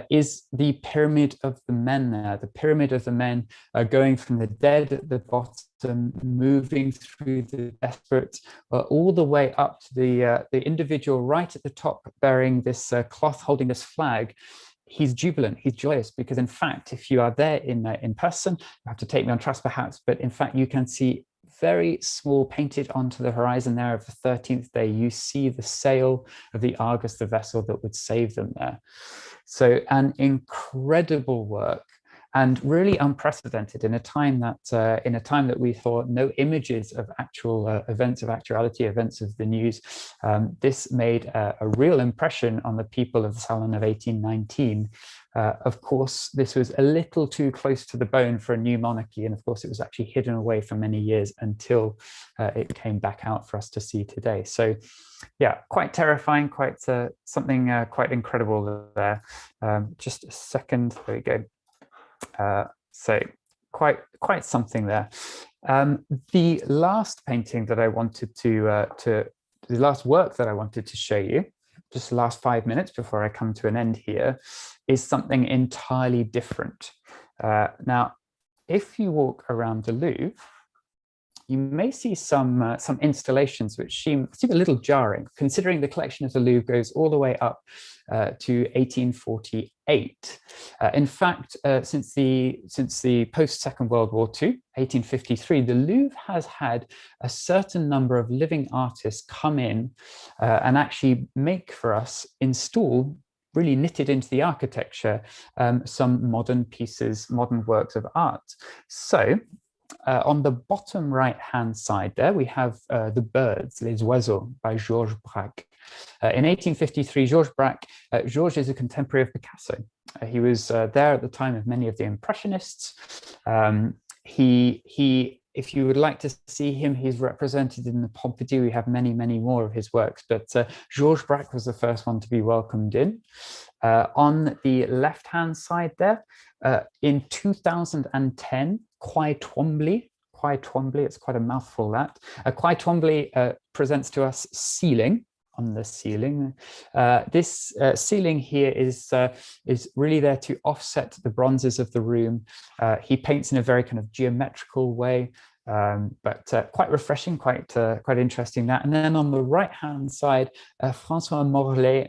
is the pyramid of the men there. The pyramid of the men going from the dead at the bottom, moving through the desperate, all the way up to the individual right at the top bearing this cloth holding this flag. He's jubilant, he's joyous, because in fact, if you are there in person, you have to take me on trust perhaps, but in fact, you can see very small painted onto the horizon there of the 13th day, you see the sail of the Argus, the vessel that would save them there. So an incredible work, and really unprecedented in a time that we thought no images of actual events of actuality, events of the news. This made a real impression on the people of the Salon of 1819. Of course, this was a little too close to the bone for a new monarchy, and of course it was actually hidden away for many years until it came back out for us to see today. So yeah, quite terrifying, quite something quite incredible there. Just a second, there we go. So quite something there. The last painting that I wanted the last work that I wanted to show you, just the last 5 minutes before I come to an end here, is something entirely different. Now, if you walk around the Louvre, you may see some installations which seem a little jarring, considering the collection of the Louvre goes all the way up to 1848. In fact, since the post-Second World War II, 1853, the Louvre has had a certain number of living artists come in and actually make for us, install, really knitted into the architecture, some modern pieces, modern works of art. So, on the bottom right-hand side there, we have The Birds, Les Oiseaux, by Georges Braque. In 1853, Georges is a contemporary of Picasso. He was there at the time of many of the Impressionists. If you would like to see him, he's represented in the Pompidou. We have many, many more of his works, but Georges Braque was the first one to be welcomed in. On the left-hand side there, in 2010, Quai Twombly Quai Twombly. It's quite a mouthful, that. Quai Twombly presents to us ceiling. On the ceiling, this ceiling here is really there to offset the bronzes of the room. He paints in a very kind of geometrical way, but quite refreshing, quite interesting, that. And then on the right hand side, François Morlaix,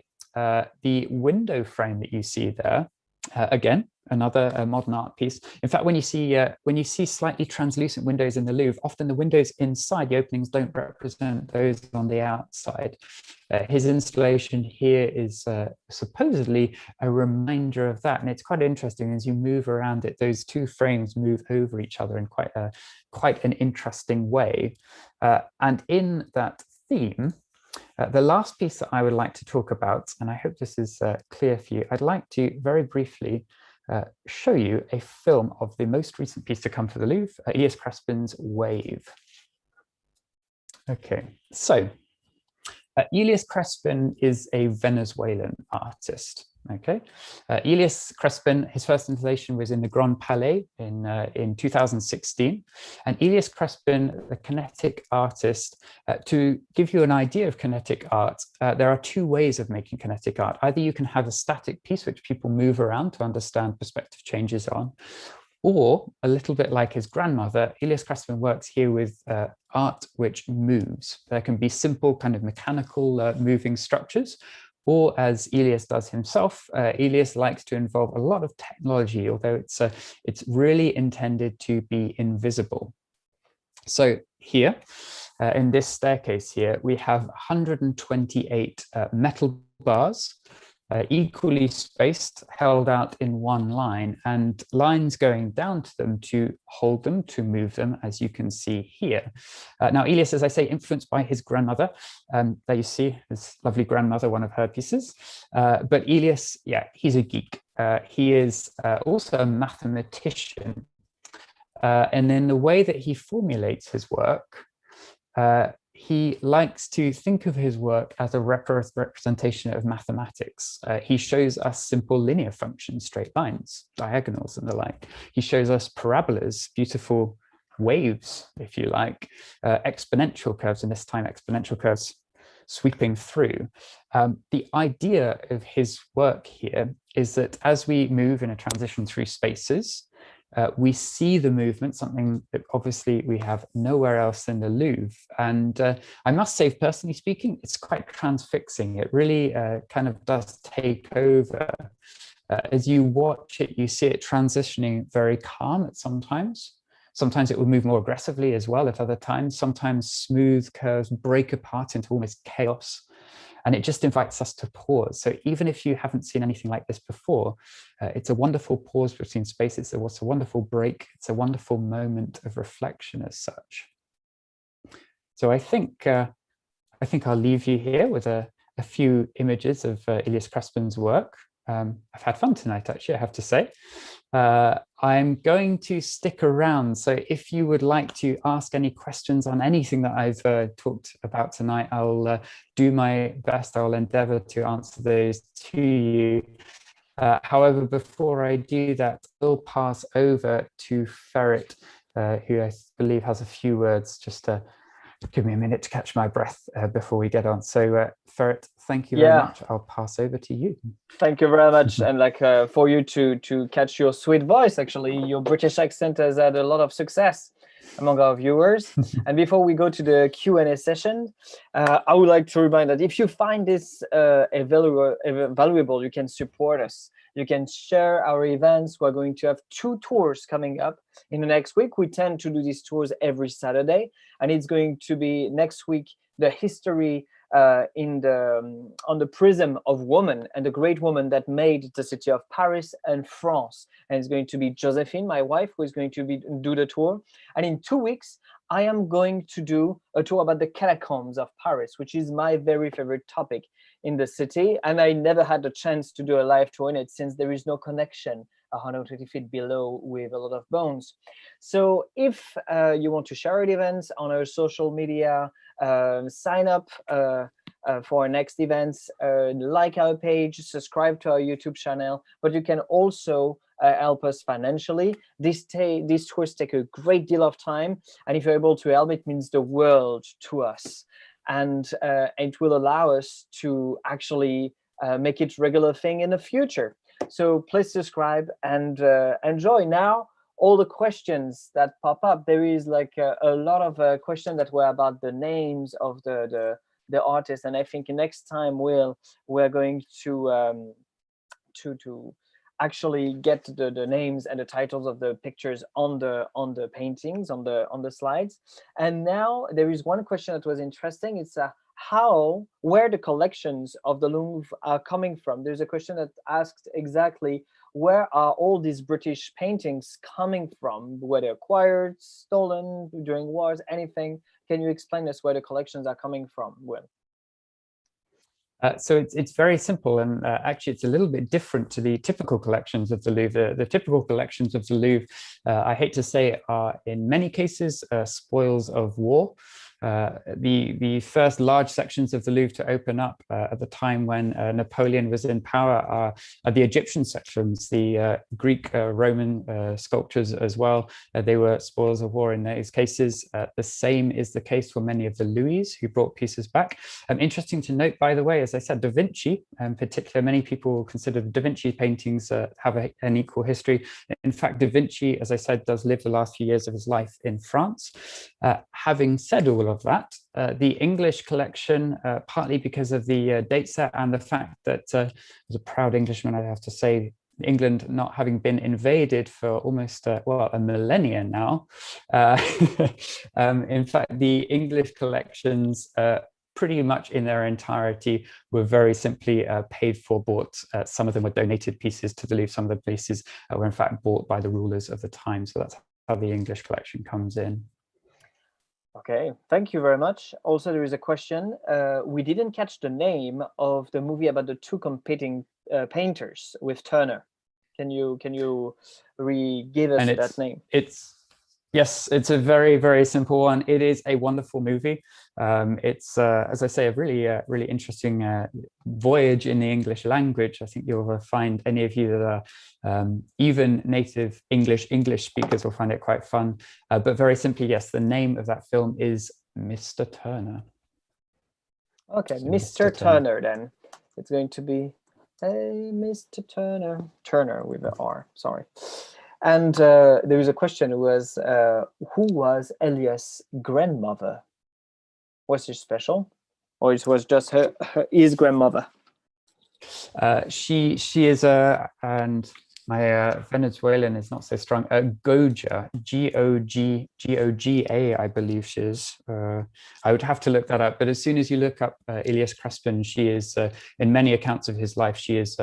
the window frame that you see there, again, another modern art piece. In fact, when you see slightly translucent windows in the Louvre, often the windows inside the openings don't represent those on the outside. His installation here is supposedly a reminder of that, and it's quite interesting. As you move around it, those two frames move over each other in quite an interesting way. And in that theme, the last piece that I would like to talk about, and I hope this is clear for you, I'd like to very briefly show you a film of the most recent piece to come to the Louvre, Elias Crespin's Wave. Okay, so Elias Crespin is a Venezuelan artist. Okay, Elias Crespin, his first installation was in the Grand Palais in 2016, and Elias Crespin, the kinetic artist, to give you an idea of kinetic art, there are two ways of making kinetic art. Either you can have a static piece which people move around to understand perspective changes on, or a little bit like his grandmother, Elias Crespin works here with art which moves. There can be simple kind of mechanical moving structures, or as Elias does himself, Elias likes to involve a lot of technology, although it's really intended to be invisible. So here, in this staircase here, we have 128 metal bars, equally spaced, held out in one line, and lines going down to them to hold them, to move them, as you can see here. Now, Elias, as I say, influenced by his grandmother. There you see his lovely grandmother, one of her pieces. But Elias, yeah, he's a geek. He is also a mathematician. And then the way that he formulates his work, he likes to think of his work as a representation of mathematics. He shows us simple linear functions, straight lines, diagonals, and the like. He shows us parabolas, beautiful waves, if you like, exponential curves, and this time exponential curves sweeping through. The idea of his work here is that as we move in a transition through spaces, we see the movement, something that obviously we have nowhere else in the Louvre. And I must say, personally speaking, it's quite transfixing. It really kind of does take over. As you watch it, you see it transitioning very calm at sometimes. Sometimes it will move more aggressively as well at other times. Sometimes smooth curves break apart into almost chaos. And it just invites us to pause. So even if you haven't seen anything like this before, it's a wonderful pause between spaces. It's a wonderful break. It's a wonderful moment of reflection as such. So I think I'll leave you here with a few images of Elias Crespin's work. I've had fun tonight, actually, I have to say. I'm going to stick around. So if you would like to ask any questions on anything that I've talked about tonight, I'll do my best. I'll endeavor to answer those to you. However, before I do that, I'll pass over to Ferret, who I believe has a few words. Just to give me a minute to catch my breath before we get on. So Ferret, thank you very much. I'll pass over to you. Thank you very much. And like for you to catch your sweet voice, actually, your British accent has had a lot of success among our viewers. And before we go to the Q&A session, I would like to remind that if you find this valuable, you can support us. You can share our events. We're going to have 2 tours coming up in the next week. We tend to do these tours every Saturday, and it's going to be next week, the history on the prism of woman and the great woman that made the city of Paris and France. And it's going to be Josephine, my wife, who is going to do the tour. And in 2 weeks, I am going to do a tour about the catacombs of Paris, which is my very favorite topic in the city. And I never had the chance to do a live tour in it since there is no connection 120 feet below with a lot of bones. So if you want to share our events on our social media, sign up for our next events, like our page, subscribe to our YouTube channel, but you can also help us financially. These tours take a great deal of time, and if you're able to help, it means the world to us, and it will allow us to actually make it regular thing in the future. So please subscribe and enjoy. Now all the questions that pop up, there is like a lot of questions that were about the names of the artists, and I think next time we're going to actually get the names and the titles of the pictures on the paintings, on the slides. And now there is one question that was interesting. It's where the collections of the Louvre are coming from. There's a question that asked exactly, where are all these British paintings coming from? Were they acquired, stolen during wars, anything? Can you explain us where the collections are coming from, Will? So it's very simple, and actually it's a little bit different to the typical collections of the Louvre. The typical collections of the Louvre, I hate to say, are in many cases spoils of war. The first large sections of the Louvre to open up at the time when Napoleon was in power are the Egyptian sections, the Greek, Roman sculptures as well. They were spoils of war in those cases. The same is the case for many of the Louis who brought pieces back. Interesting to note, by the way, as I said, Da Vinci, in particular, many people consider the Da Vinci paintings have an equal history. In fact, Da Vinci, as I said, does live the last few years of his life in France. Having said all of that, the English collection, partly because of the date set and the fact that, as a proud Englishman, I have to say, England not having been invaded for almost, a millennia now. In fact, the English collections, pretty much in their entirety, were very simply paid for, bought. Some of them were donated pieces to the Louvre. Some of the pieces were in fact bought by the rulers of the time. So that's how the English collection comes in. Okay, thank you very much. Also, there is a question. We didn't catch the name of the movie about the two competing painters with Turner. Can you give us that name? Yes, it's a very, very simple one. It is a wonderful movie. It's, as I say, a really interesting voyage in the English language. I think you'll find any of you that are even native English speakers will find it quite fun. But very simply, yes, the name of that film is Mr. Turner. Okay, so Mr. Turner, then. It's going to be, hey, Mr. Turner. Turner with the R, sorry. And there is a question, who was Elias' grandmother? Was she special? Or it was just his grandmother? She is and my Venezuelan is not so strong. Goja, Goga, I believe she is. I would have to look that up. But as soon as you look up Elias Crespin, she is, in many accounts of his life, she is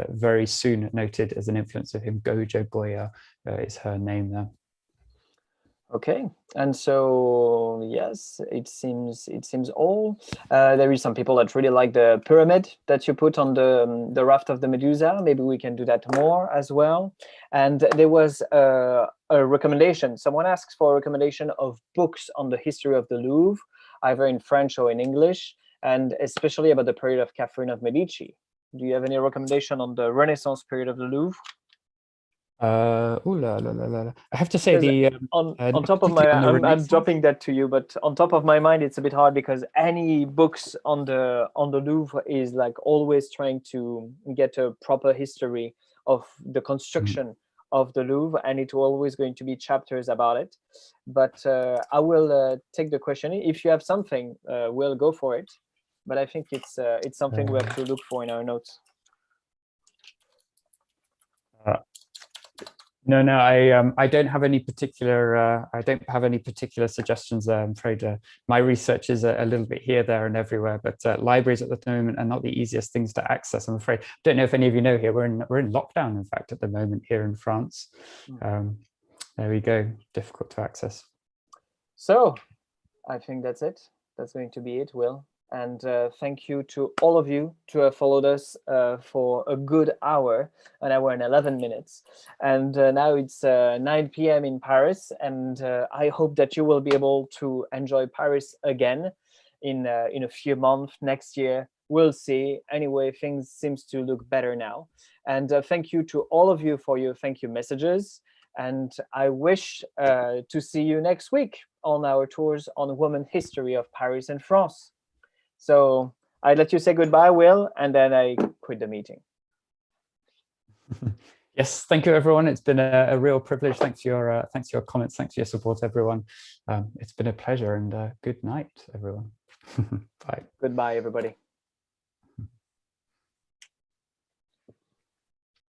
very soon noted as an influence of him. Goja is her name there. Okay, and so yes, it seems all. There is some people that really like the pyramid that you put on the raft of the Medusa. Maybe we can do that more as well. And there was a recommendation. Someone asks for a recommendation of books on the history of the Louvre, either in French or in English, and especially about the period of Catherine of Medici. Do you have any recommendation on the Renaissance period of the Louvre? I have to say on top of my I'm dropping that to you, but on top of my mind it's a bit hard because any books on the Louvre is like always trying to get a proper history of the construction of the Louvre, and it's always going to be chapters about it. But I will take the question. If you have something, we'll go for it. But I think it's something we have to look for in our notes. No, I don't have any particular. I don't have any particular suggestions. I'm afraid my research is a little bit here, there, and everywhere. But libraries at the moment are not the easiest things to access. I'm afraid. Don't know if any of you know here. We're in lockdown, in fact, at the moment here in France. There we go. Difficult to access. So, I think that's it. That's going to be it, Will. And thank you to all of you to have followed us for a good hour, an hour and 11 minutes. And now it's 9 p.m. in Paris. And I hope that you will be able to enjoy Paris again in a few months next year we'll see. Anyway, things seems to look better now. And thank you to all of you for your thank you messages. And I wish to see you next week on our tours on women history of Paris and France. So I let you say goodbye, Will, and then I quit the meeting. Yes, thank you, everyone. It's been a real privilege. Thanks to your comments. Thanks to your support, everyone. It's been a pleasure, and good night, everyone. Bye. Goodbye, everybody.